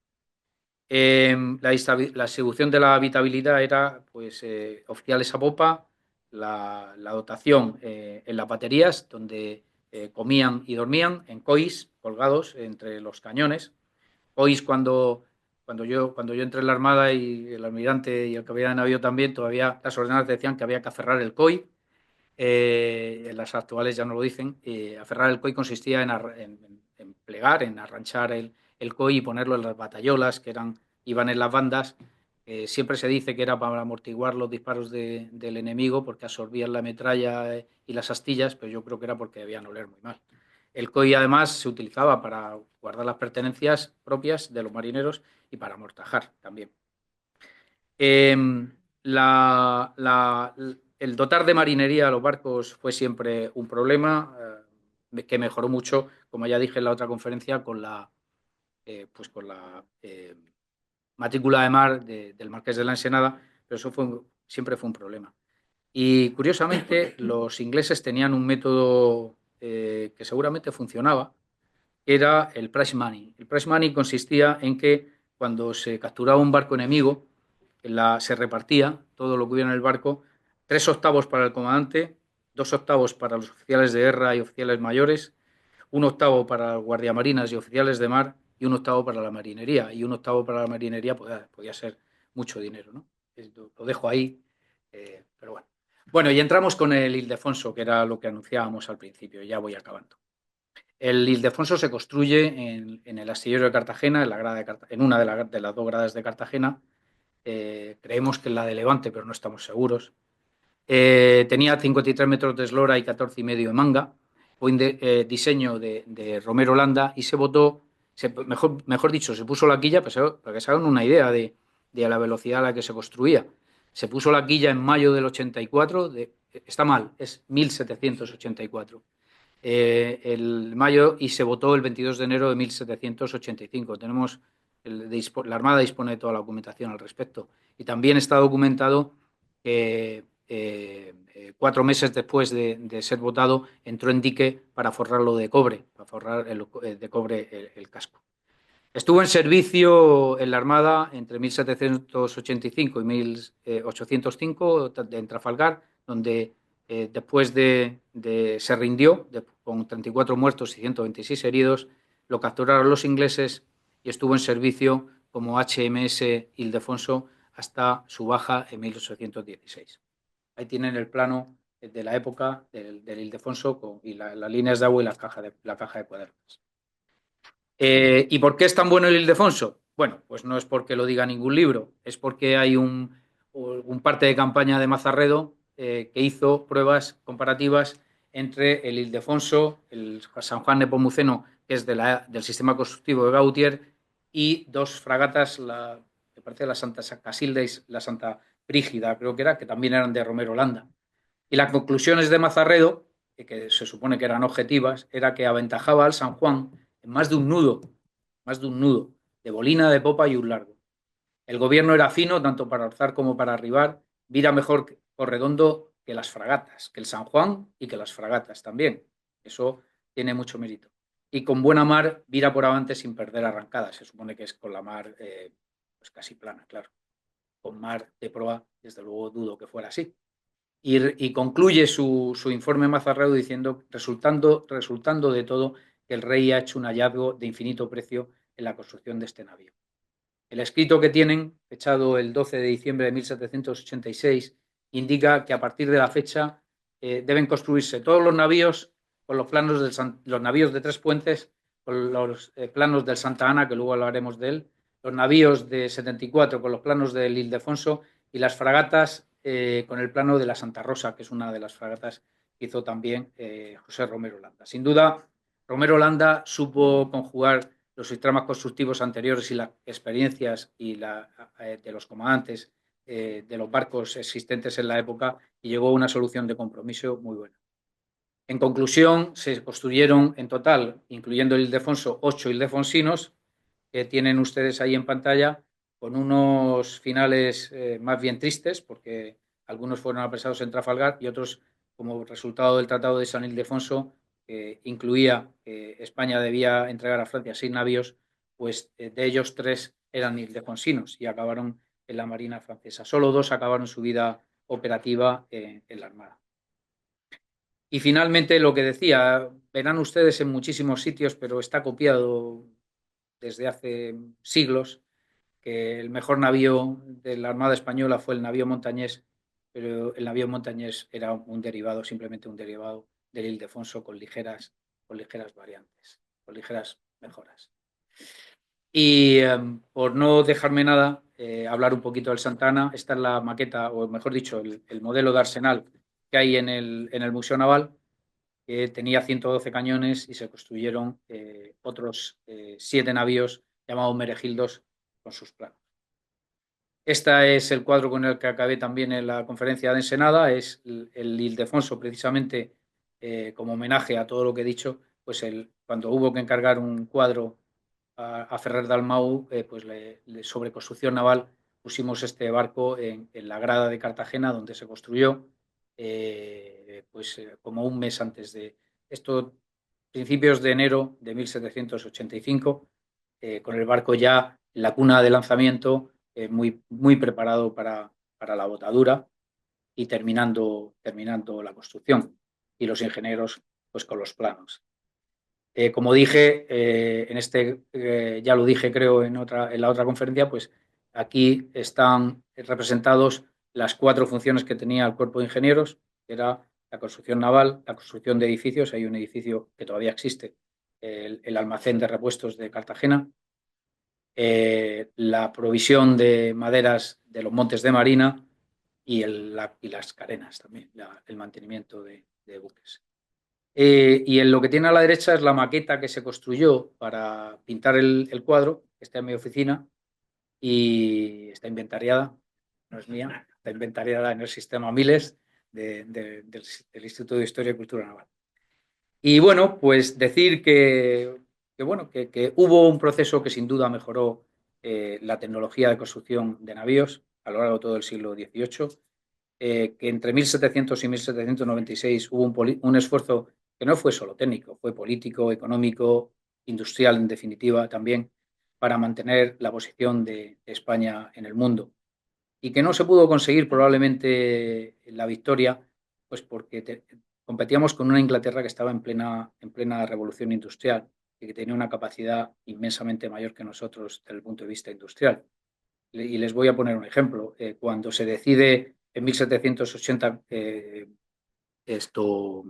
La distribución de la habitabilidad era, pues, oficiales a popa, la dotación en las baterías, donde comían y dormían en cois colgados entre los cañones. Cois, cuando yo entré en la Armada, y el almirante y el capitán de navío también, todavía las ordenanzas decían que había que aferrar el COI. En las actuales ya no lo dicen. Aferrar el COI consistía en plegar, en arranchar el COI y ponerlo en las batayolas iban en las bandas. Siempre se dice que era para amortiguar los disparos del enemigo, porque absorbían la metralla y las astillas, pero yo creo que era porque debían oler muy mal. El COI además se utilizaba para guardar las pertenencias propias de los marineros y para amortajar también. Eh, el dotar de marinería a los barcos fue siempre un problema que mejoró mucho, como ya dije en la otra conferencia, con la matrícula de mar del Marqués de la Ensenada, pero eso siempre fue un problema. Y curiosamente, los ingleses tenían un método que seguramente funcionaba, que era el prize money. El prize money consistía en que cuando se capturaba un barco enemigo, se repartía todo lo que hubiera en el barco, 3 octavos para el comandante, 2 octavos para los oficiales de guerra y oficiales mayores, 1 octavo para guardiamarinas y oficiales de mar y 1 octavo para la marinería. Y 1 octavo para la marinería podía ser mucho dinero, ¿no? Lo dejo ahí, pero bueno. Bueno, y entramos con el Ildefonso, que era lo que anunciábamos al principio. Ya voy acabando. El Ildefonso se construye en el astillero de Cartagena, en una de las 2 gradas de Cartagena. Creemos que en la de Levante, pero no estamos seguros. Tenía 53 metros de eslora y 14,5 de manga. Fue diseño de Romero Landa y se votó, mejor dicho, se puso la quilla, pues, para que se hagan una idea de la velocidad a la que se construía. Se puso la quilla en mayo del 84, está mal, es 1784. El mayo y se votó el 22 de enero de 1785. La Armada dispone de toda la documentación al respecto. Y también está documentado que 4 meses después de ser votado entró en dique para forrarlo de cobre, para forrar de cobre el casco. Estuvo en servicio en la Armada entre 1785 y 1805 en Trafalgar, donde después se rindió con 34 muertos y 126 heridos, lo capturaron los ingleses y estuvo en servicio como HMS Ildefonso hasta su baja en 1816. Ahí tienen el plano de la época del Ildefonso y las líneas de agua y la caja de cuadernos. ¿Y por qué es tan bueno el Ildefonso? Bueno, pues no es porque lo diga ningún libro, es porque hay un parte de campaña de Mazarredo que hizo pruebas comparativas entre el Ildefonso, el San Juan Nepomuceno, que es del sistema constructivo de Gautier, y 2 fragatas, me parece la Santa Casilda y la Santa Brígida, creo que era, que también eran de Romero Landa. Y las conclusiones de Mazarredo, que se supone que eran objetivas, era que aventajaba al San Juan en más de un nudo, de bolina, de popa y un largo. El gobierno era fino, tanto para alzar como para arribar, vira mejor por redondo que las fragatas, que el San Juan y que las fragatas también. Eso tiene mucho mérito. Y con buena mar, vira por avante sin perder arrancada. Se supone que es con la mar pues casi plana, claro. Con mar de proa, desde luego dudo que fuera así. Y concluye su informe Mazarredo diciendo, resultando de todo, que el rey ha hecho un hallazgo de infinito precio en la construcción de este navío. El escrito que tienen, fechado el 12 de diciembre de 1786, indica que a partir de la fecha deben construirse todos los navíos con los planos los navíos de 3 puentes, con los planos del Santa Ana, que luego hablaremos de él, los navíos de 74 con los planos del Ildefonso y las fragatas con el plano de la Santa Rosa, que es una de las fragatas que hizo también José Romero Landa. Sin duda, Romero Landa supo conjugar los sistemas constructivos anteriores y las experiencias de los comandantes de los barcos existentes en la época y llegó a una solución de compromiso muy buena. En conclusión, se construyeron en total, incluyendo el Ildefonso, 8 ildefonsinos que tienen ustedes ahí en pantalla, con unos finales más bien tristes, porque algunos fueron apresados en Trafalgar y otros, como resultado del Tratado de San Ildefonso, que incluía que España debía entregar a Francia 6 navíos, pues de ellos 3 eran ildefonsinos y acabaron en la Marina francesa. Solo 2 acabaron su vida operativa en la Armada. Y finalmente, lo que decía, verán ustedes en muchísimos sitios, pero está copiado desde hace siglos, que el mejor navío de la Armada Española fue el navío Montañés, pero el navío Montañés era simplemente un derivado del Ildefonso con ligeras variantes, con ligeras mejoras. Y por no dejarme nada, hablar un poquito del Santa Ana. Esta es la maqueta, o mejor dicho, el modelo de arsenal que hay en el Museo Naval, que tenía 112 cañones y se construyeron otros 7 navíos llamados Meregildos con sus planos. Este es el cuadro con el que acabé también en la conferencia de Ensenada, es el Ildefonso, precisamente como homenaje a todo lo que he dicho, pues cuando hubo que encargar un cuadro a Ferrer Dalmau, pues sobre construcción naval pusimos este barco en la grada de Cartagena, donde se construyó como un mes antes de esto, principios de enero de 1785, con el barco ya en la cuna de lanzamiento, muy preparado para la botadura y terminando la construcción. Y los ingenieros, pues con los planos. Como dije, ya lo dije creo en la otra conferencia, pues aquí están representados las 4 funciones que tenía el cuerpo de ingenieros, que era la construcción naval, la construcción de edificios, hay un edificio que todavía existe, el almacén de repuestos de Cartagena, la provisión de maderas de los montes de marina y las carenas también, el mantenimiento de buques. Y en lo que tiene a la derecha es la maqueta que se construyó para pintar el cuadro, que está en mi oficina y está inventariada, no es mía, está inventariada en el sistema Miles del Instituto de Historia y Cultura Naval. Y bueno, pues decir que hubo un proceso que sin duda mejoró la tecnología de construcción de navíos a lo largo de todo el siglo XVIII, que entre 1700 y 1796 hubo un esfuerzo que no fue solo técnico, fue político, económico, industrial en definitiva también, para mantener la posición de España en el mundo. Y que no se pudo conseguir probablemente la victoria, pues porque competíamos con una Inglaterra que estaba en plena revolución industrial y que tenía una capacidad inmensamente mayor que nosotros desde el punto de vista industrial. Y les voy a poner un ejemplo. Cuando se decide en 1780 esto,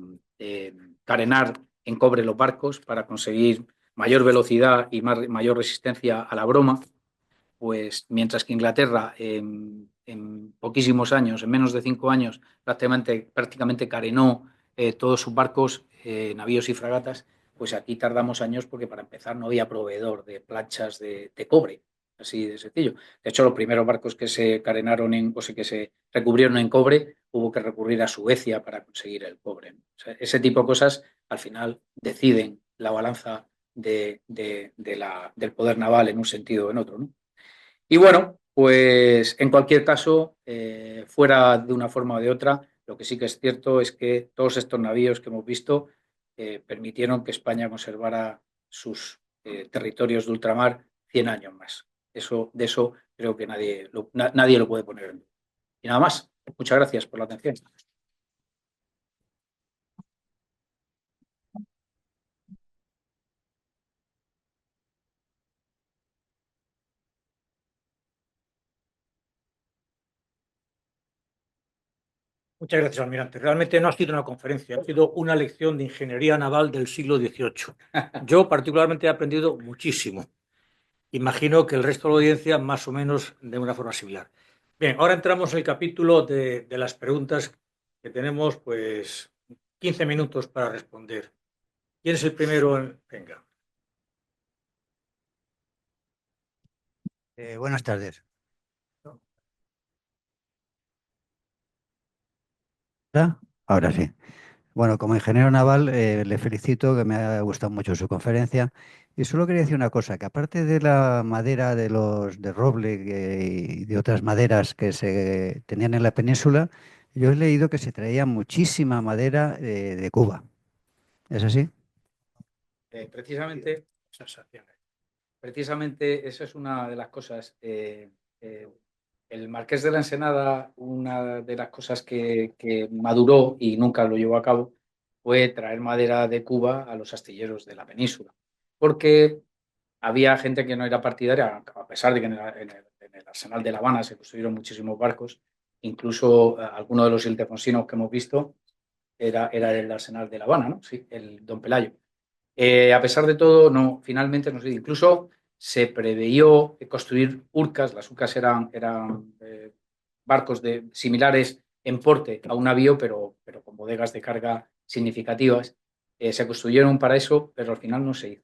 carenar en cobre los barcos para conseguir mayor velocidad y mayor resistencia a la broma, pues mientras que Inglaterra en poquísimos años, en menos de 5 años, prácticamente carenó todos sus barcos, navíos y fragatas, pues aquí tardamos años porque para empezar no había proveedor de planchas de cobre, así de sencillo. De hecho, los primeros barcos que se carenaron que se recubrieron en cobre, hubo que recurrir a Suecia para conseguir el cobre. O sea, ese tipo de cosas al final deciden la balanza del poder naval en un sentido o en otro, ¿no? Y bueno, pues en cualquier caso, fuera de una forma o de otra, lo que sí que es cierto es que todos estos navíos que hemos visto permitieron que España conservara sus territorios de ultramar 100 años más. De eso creo que nadie lo puede poner en duda. Y nada más. Muchas gracias por la atención. Muchas gracias, almirante. Realmente no ha sido una conferencia, ha sido una lección de ingeniería naval del siglo XVIII. Yo particularmente he aprendido muchísimo. Imagino que el resto de la audiencia más o menos de una forma similar. Bien, ahora entramos en el capítulo de las preguntas que tenemos, pues 15 minutos para responder. ¿Quién es el primero? Venga. Buenas tardes. ¿Ahora? Ahora sí. Bueno, como ingeniero naval, le felicito, que me ha gustado mucho su conferencia. Y solo quería decir una cosa, que aparte de la madera de roble y de otras maderas que se tenían en la península, yo he leído que se traía muchísima madera de Cuba. ¿Es así? Precisamente, precisamente esa es una de las cosas. El Marqués de la Ensenada, una de las cosas que maduró y nunca lo llevó a cabo fue traer madera de Cuba a los astilleros de la península, porque había gente que no era partidaria, a pesar de que en el arsenal de La Habana se construyeron muchísimos barcos, incluso alguno de los ildefonsinos que hemos visto era el arsenal de La Habana, ¿no? Sí, el Don Pelayo. A pesar de todo, no, finalmente no sé, incluso se preveyó construir urcas. Las urcas eran barcos similares en porte a un navío, pero con bodegas de carga significativas. Se construyeron para eso, pero al final no se hizo.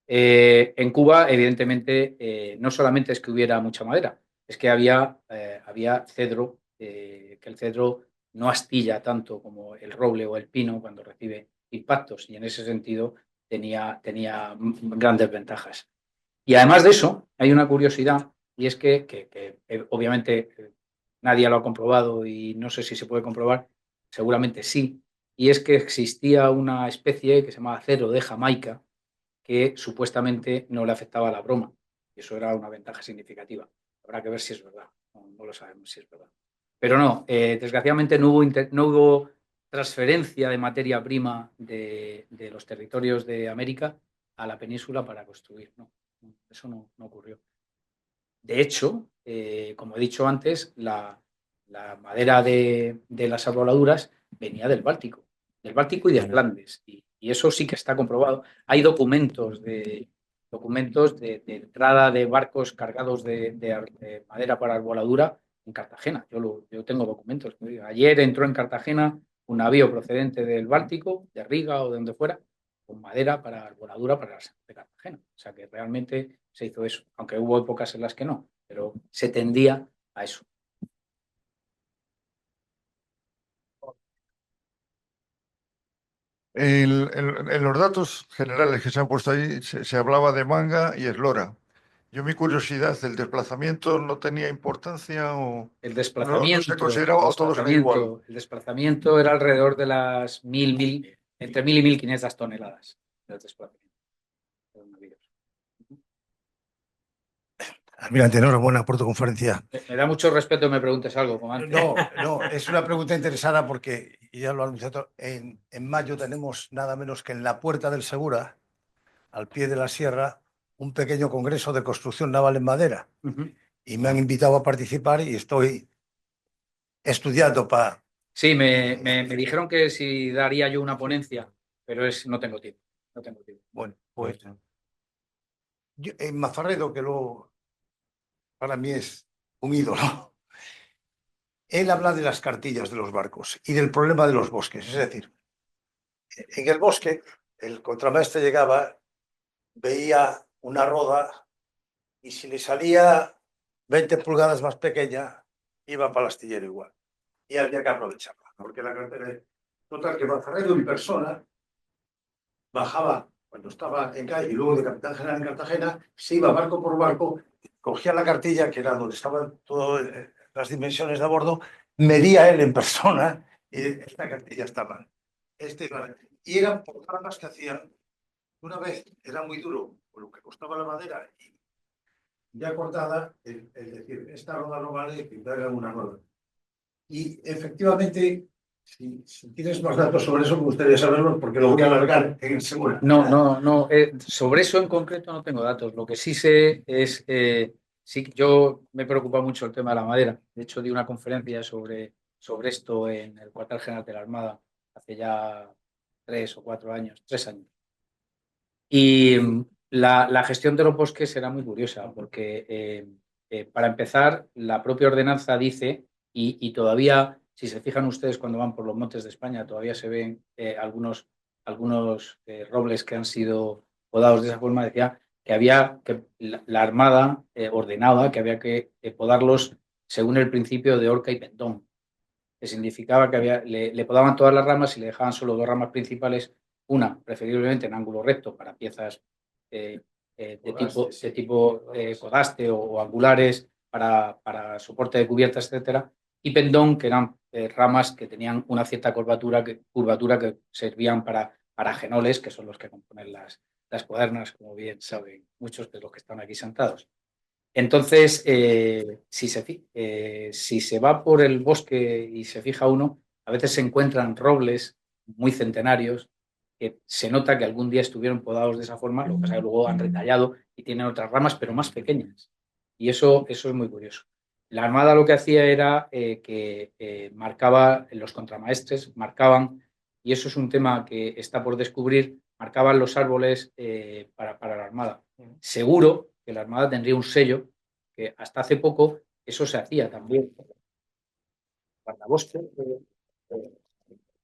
En Cuba, evidentemente, no solamente es que hubiera mucha madera, es que había cedro, que el cedro no astilla tanto como el roble o el pino cuando recibe impactos, y en ese sentido tenía grandes ventajas. Y además de eso, hay una curiosidad, y es que obviamente nadie lo ha comprobado y no sé si se puede comprobar, seguramente sí, y es que existía una especie que se llamaba cedro de Jamaica que supuestamente no le afectaba la broma, y eso era una ventaja significativa. Habrá que ver si es verdad, no lo sabemos si es verdad. Pero no, desgraciadamente no hubo transferencia de materia prima de los territorios de América a la península para construir. No, eso no ocurrió. De hecho, como he dicho antes, la madera de las arbolladuras venía del Báltico y de Flandes, y eso sí que está comprobado. Hay documentos de entrada de barcos cargados de madera para arboladura en Cartagena. Yo tengo documentos. Ayer entró en Cartagena un navío procedente del Báltico, de Riga o de donde fuera, con madera para arboladura para las de Cartagena. O sea que realmente se hizo eso, aunque hubo épocas en las que no, pero se tendía a eso. En los datos generales que se han puesto ahí se hablaba de Manga y Eslora. Yo, mi curiosidad, ¿el desplazamiento no tenía importancia o El no se consideraba o todos era igual? el desplazamiento era alrededor de las entre 1.000 y 1.500 toneladas del desplazamiento de los navíos. Almirante, enhorabuena por tu conferencia. Me da mucho respeto que me preguntes algo, comandante. No, es una pregunta interesada porque, y ya lo han anunciado, en mayo tenemos nada menos que en la Puerta del Segura, al pie de la sierra, un pequeño congreso de construcción naval en madera. Y me han invitado a participar y estoy estudiando para... Sí, me dijeron que si daría yo una ponencia, pero no tengo tiempo. No tengo tiempo. Bueno, pues en Mazarredo, que para mí es un ídolo, él habla de las cartillas de los barcos y del problema de los bosques. Es decir, en el bosque, el contramaestre llegaba, veía una roda y si le salía 20 pulgadas más pequeña, iba para el astillero igual. Y había que aprovecharla, porque la cartera... Total, que Mazarredo en persona bajaba cuando estaba en calle y luego de capitán general en Cartagena, se iba barco por barco, cogía la cartilla, que era donde estaban todas las dimensiones de a bordo, medía él en persona y esta cartilla estaba. Y eran por trampas que hacían. Una vez era muy duro, por lo que costaba la madera, y ya cortada, es decir, esta roda no vale, pintar alguna roda. Y efectivamente, si tienes más datos sobre eso, me gustaría saberlo porque lo voy a alargar en el seguro. No. Sobre eso en concreto no tengo datos. Lo que sí sé es, sí, yo me preocupa mucho el tema de la madera. De hecho, di una conferencia sobre esto en el cuartel general de la Armada hace ya 3 años. Y la gestión de los bosques era muy curiosa porque, para empezar, la propia ordenanza dice, y todavía, si se fijan ustedes cuando van por los montes de España, todavía se ven algunos robles que han sido podados de esa forma, decía que había que la Armada ordenaba que había que podarlos según el principio de horca y pendón, que significaba que le podaban todas las ramas y le dejaban solo 2 ramas principales, una preferiblemente en ángulo recto para piezas de tipo codaste o angulares para soporte de cubiertas, etcétera, y pendón, que eran ramas que tenían una cierta curvatura que servían para genoles, que son los que componen las cuadernas, como bien saben muchos de los que están aquí sentados. Entonces, si se va por el bosque y se fija uno, a veces se encuentran robles muy centenarios que se nota que algún día estuvieron podados de esa forma, lo que pasa es que luego han retallado y tienen otras ramas, pero más pequeñas. Y eso es muy curioso. La Armada lo que hacía era que marcaba, los contramaestres marcaban, y eso es un tema que está por descubrir, marcaban los árboles para la Armada. Seguro que la Armada tendría un sello, que hasta hace poco eso se hacía también. Guardabosques,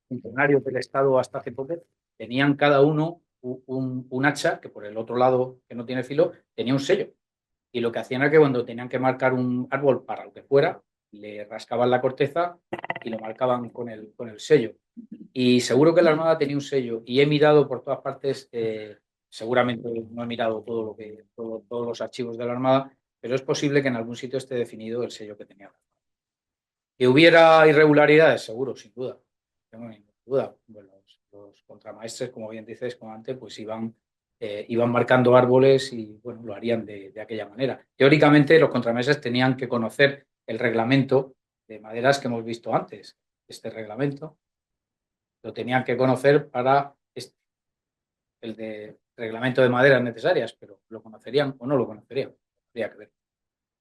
funcionarios del Estado hasta hace poco, tenían cada uno un hacha que por el otro lado, que no tiene filo, tenía un sello. y lo que hacían era que cuando tenían que marcar un árbol para lo que fuera, le rascaban la corteza y lo marcaban con el sello. Y seguro que la Armada tenía un sello y he mirado por todas partes, seguramente no he mirado todos los archivos de la Armada, pero es posible que en algún sitio esté definido el sello que tenía. Que hubiera irregularidades, seguro, sin duda. No tengo ninguna duda. Bueno, los contramaestres, como bien dices, como antes, pues iban marcando árboles y bueno, lo harían de aquella manera. Teóricamente, los contramaestres tenían que conocer el reglamento de maderas que hemos visto antes. Este reglamento lo tenían que conocer para el de reglamento de maderas necesarias, pero ¿lo conocerían o no lo conocerían? Habría que ver.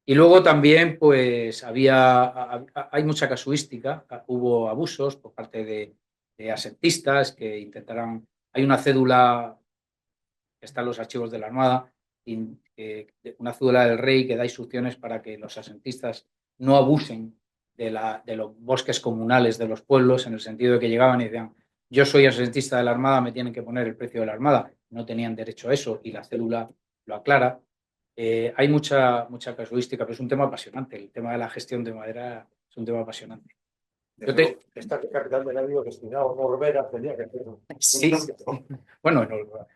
Y luego también, pues hay mucha casuística, hubo abusos por parte de asentistas que intentaran. Hay una cédula que está en los archivos de la Armada, una cédula del rey que da instrucciones para que los asentistas no abusen de los bosques comunales de los pueblos, en el sentido de que llegaban y decían: yo soy asentista de la Armada, me tienen que poner el precio de la Armada. No tenían derecho a eso y la cédula lo aclara. Hay mucha casuística, pero es un tema apasionante. El tema de la gestión de madera es un tema apasionante. Esta capital del navío destinado a Norbera tenía que ser. Sí. Bueno,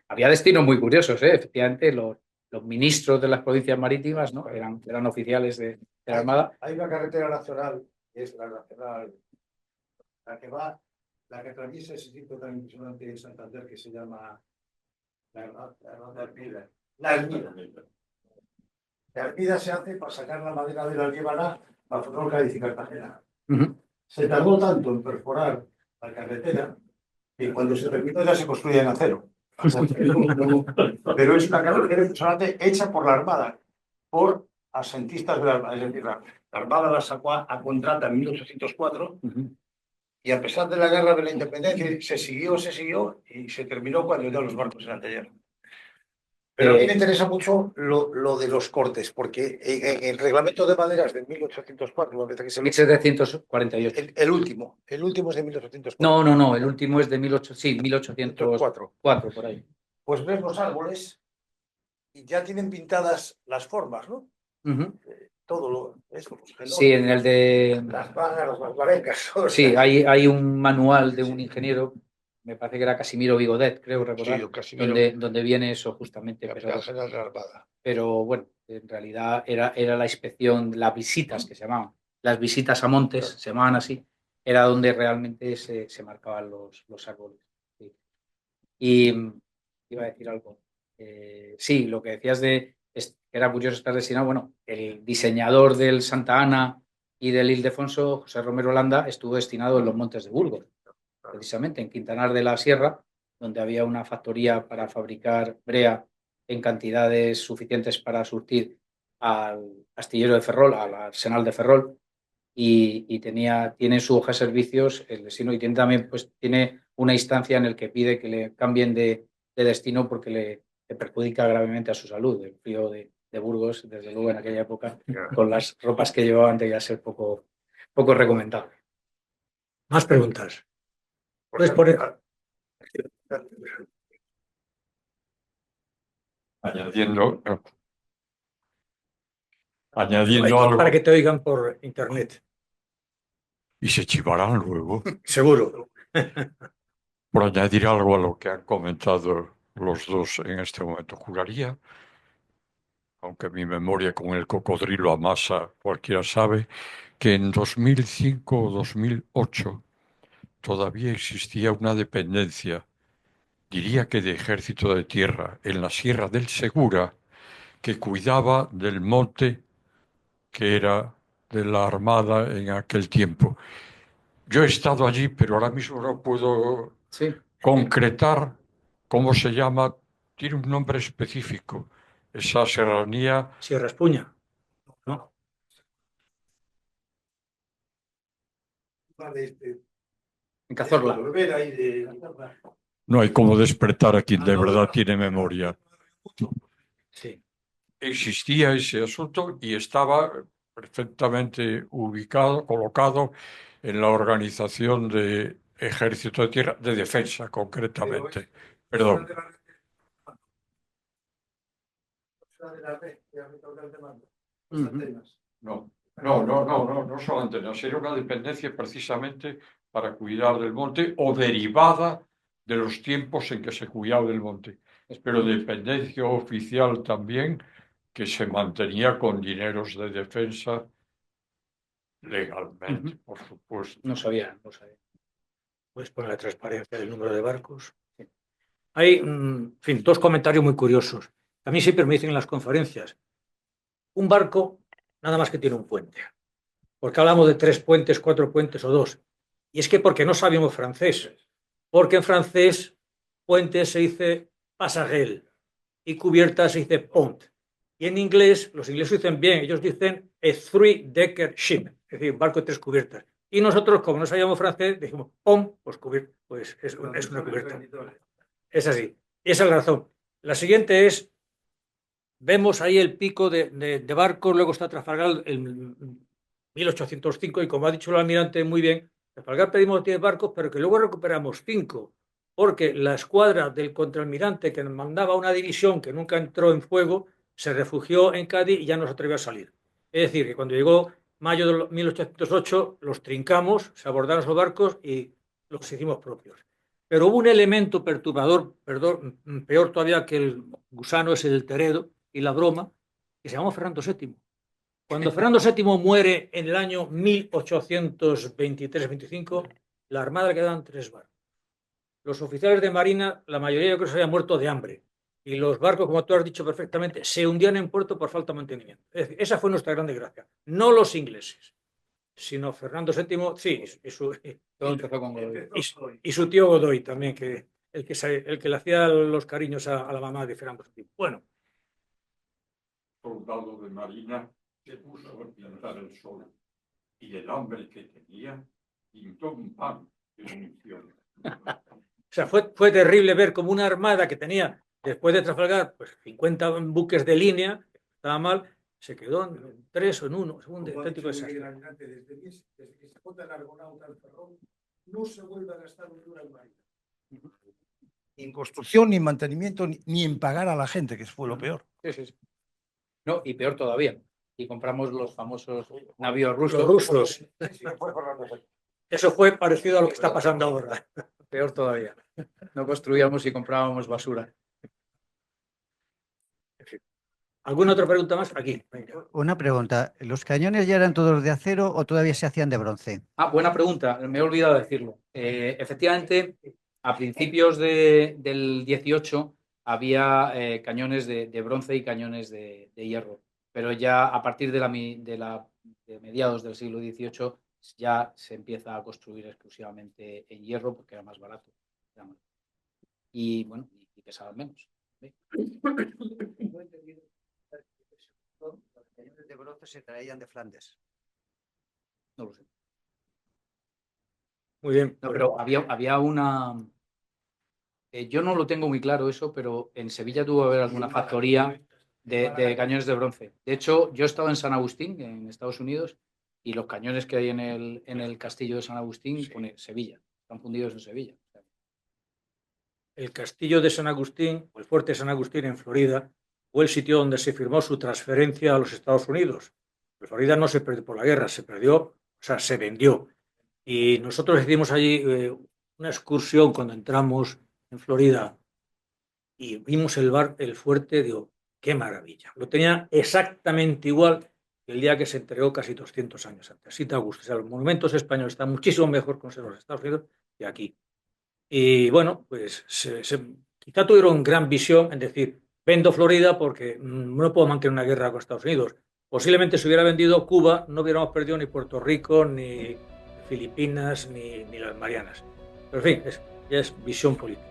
había destinos muy curiosos, ¿eh? Efectivamente, los ministros de las provincias marítimas, ¿no? eran oficiales de la Armada. Hay una carretera nacional, que es la nacional, la que atraviesa ese sitio tan impresionante de Santander que se llama la Ermida. La Ermida. La Ermida se hace para sacar la madera de la Líbana para Fuengirola, Cádiz y Cartagena. Se tardó tanto en perforar la carretera que cuando se terminó ya se construía en acero. Pero es una carretera impresionante hecha por la Armada, por asentistas de la Armada. Es decir, la Armada la sacó a contrata en 1804 y a pesar de la guerra de la independencia se siguió y se terminó cuando ya los barcos eran de hierro. Pero a mí me interesa mucho lo de los cortes, porque en el reglamento de maderas de 1804, me parece que es 1748. el último es de 1804. No, el último es de 1804, por ahí. Pues ves los árboles y ya tienen pintadas las formas, ¿no? Todo eso. Sí, en el de... Las vagas, las varecas. Sí, hay un manual de un ingeniero, me parece que era Casimiro Vigodet, creo recordar, donde viene eso justamente. Pero bueno, en realidad era la inspección, las visitas que se llamaban, las visitas a montes, se llamaban así, era donde realmente se marcaban los árboles. Sí. Y iba a decir algo. Sí, lo que decías que era curioso estar destinado, bueno, el diseñador del Santa Ana y del Ildefonso, José Romero Landa, estuvo destinado en los Montes de Burgos, precisamente en Quintanar de la Sierra, donde había una factoría para fabricar brea en cantidades suficientes para surtir al astillero de Ferrol, al arsenal de Ferrol, y tiene su hoja de servicios el destino, y tiene una instancia en la que pide que le cambien de destino porque le perjudica gravemente a su salud. El frío de Burgos, desde luego en aquella época, con las ropas que llevaban, debía ser poco recomendable. Más preguntas. Puedes poner... Añadiendo algo. Para que te oigan por internet. Y se chivarán luego. Seguro. Por añadir algo a lo que han comentado los dos en este momento, juraría, aunque mi memoria con el cocodrilo amasa, cualquiera sabe, que en 2005 o 2008 todavía existía una dependencia, diría que de Ejército de Tierra, en la Sierra del Segura, que cuidaba del monte que era de la Armada en aquel tiempo. Yo he estado allí, pero ahora mismo no puedo concretar cómo se llama. Tiene un nombre específico, esa serranía. Sierra Espuña, ¿no? En Cazorla. No hay como despertar a quien de verdad tiene memoria. Sí. Existía ese asunto y estaba perfectamente colocado en la organización de Ejército de Tierra, de defensa concretamente. Perdón. No, no son antenas, era una dependencia precisamente para cuidar del monte o derivada de los tiempos en que se cuidaba del monte, pero dependencia oficial también que se mantenía con dineros de defensa legalmente, por supuesto. No sabía. Pues por la transparencia del número de barcos. Hay, en fin, dos comentarios muy curiosos. A mí siempre me dicen en las conferencias, un barco nada más que tiene un puente. Porque hablamos de 3 puentes, 4 puentes o 2. Y es que porque no sabíamos francés. Porque en francés puente se dice passerelle y cubierta se dice pont. Y en inglés, los ingleses dicen bien, ellos dicen a 3-decker ship, es decir, un barco de 3 cubiertas. Y nosotros, como no sabíamos francés, dijimos pont, pues es una cubierta. Es así. Y esa es la razón. La siguiente es, vemos ahí el pico de barcos, luego está Trafalgar en 1805, y como ha dicho el almirante muy bien, Trafalgar pedimos 10 barcos, pero que luego recuperamos 5, porque la escuadra del contraalmirante que nos mandaba una división que nunca entró en fuego, se refugió en Cádiz y ya no se atrevió a salir. Es decir, que cuando llegó mayo de 1808, los trincamos, se abordaron los barcos y los hicimos propios. Pero hubo un elemento perturbador, peor todavía que el gusano, es el Teredo y la broma, que se llamó Fernando VII. Cuando Fernando VII muere en el año 1823-25, la Armada le quedaban 3 barcos. Los oficiales de Marina, la mayoría de ellos se habían muerto de hambre. Y los barcos, como tú has dicho perfectamente, se hundían en puerto por falta de mantenimiento. Es decir, esa fue nuestra gran desgracia. No los ingleses, sino Fernando VII, sí, y su tío Godoy también, que el que le hacía los cariños a la mamá de Fernando VII. Bueno. Soldado de Marina se puso a pintar el sol y el hambre que tenía pintó un pan de munición. O sea, fue terrible ver como una armada que tenía, después de Trafalgar, pues 50 buques de línea, estaba mal, se quedó en 3 o en 1. Es un auténtico desastre. Desde que se vota el Argonauta al Ferrol, no se vuelve a gastar un duro en Marina. Ni en construcción, ni en mantenimiento, ni en pagar a la gente, que fue lo peor. Sí. No, y peor todavía. Y compramos los famosos navíos rusos. Los rusos. Eso fue parecido a lo que está pasando ahora. Peor todavía. No construíamos y comprábamos basura. ¿Alguna otra pregunta más? Aquí. Venga. Una pregunta, ¿los cañones ya eran todos de acero o todavía se hacían de bronce? Buena pregunta, me he olvidado decirlo. Efectivamente, a principios del 18 había cañones de bronce y cañones de hierro, pero ya a partir de mediados del siglo XVIII ya se empieza a construir exclusivamente en hierro porque era más barato. Y bueno, y pesaban menos. ¿Sí? Los cañones de bronce se traían de Flandes. No lo sé. Muy bien. No, pero había una... yo no lo tengo muy claro eso, pero en Sevilla tuvo que haber alguna factoría de cañones de bronce. De hecho, yo he estado en San Agustín, en Estados Unidos, y los cañones que hay en el castillo de San Agustín pone Sevilla. Están fundidos en Sevilla. El castillo de San Agustín, o el fuerte de San Agustín en Florida, fue el sitio donde se firmó su transferencia a los Estados Unidos. Florida no se perdió por la guerra, se vendió. Y nosotros hicimos allí una excursión cuando entramos en Florida y vimos el fuerte, digo, qué maravilla. Lo tenía exactamente igual que el día que se entregó casi 200 años antes. Así te gusta. O sea, los monumentos españoles están muchísimo mejor conservados en Estados Unidos que aquí. Y bueno, pues quizá tuvieron gran visión en decir, vendo Florida porque no puedo mantener una guerra con Estados Unidos. Posiblemente si hubiera vendido Cuba no hubiéramos perdido ni Puerto Rico, ni Filipinas, ni las Marianas. Pero en fin, ya es visión política.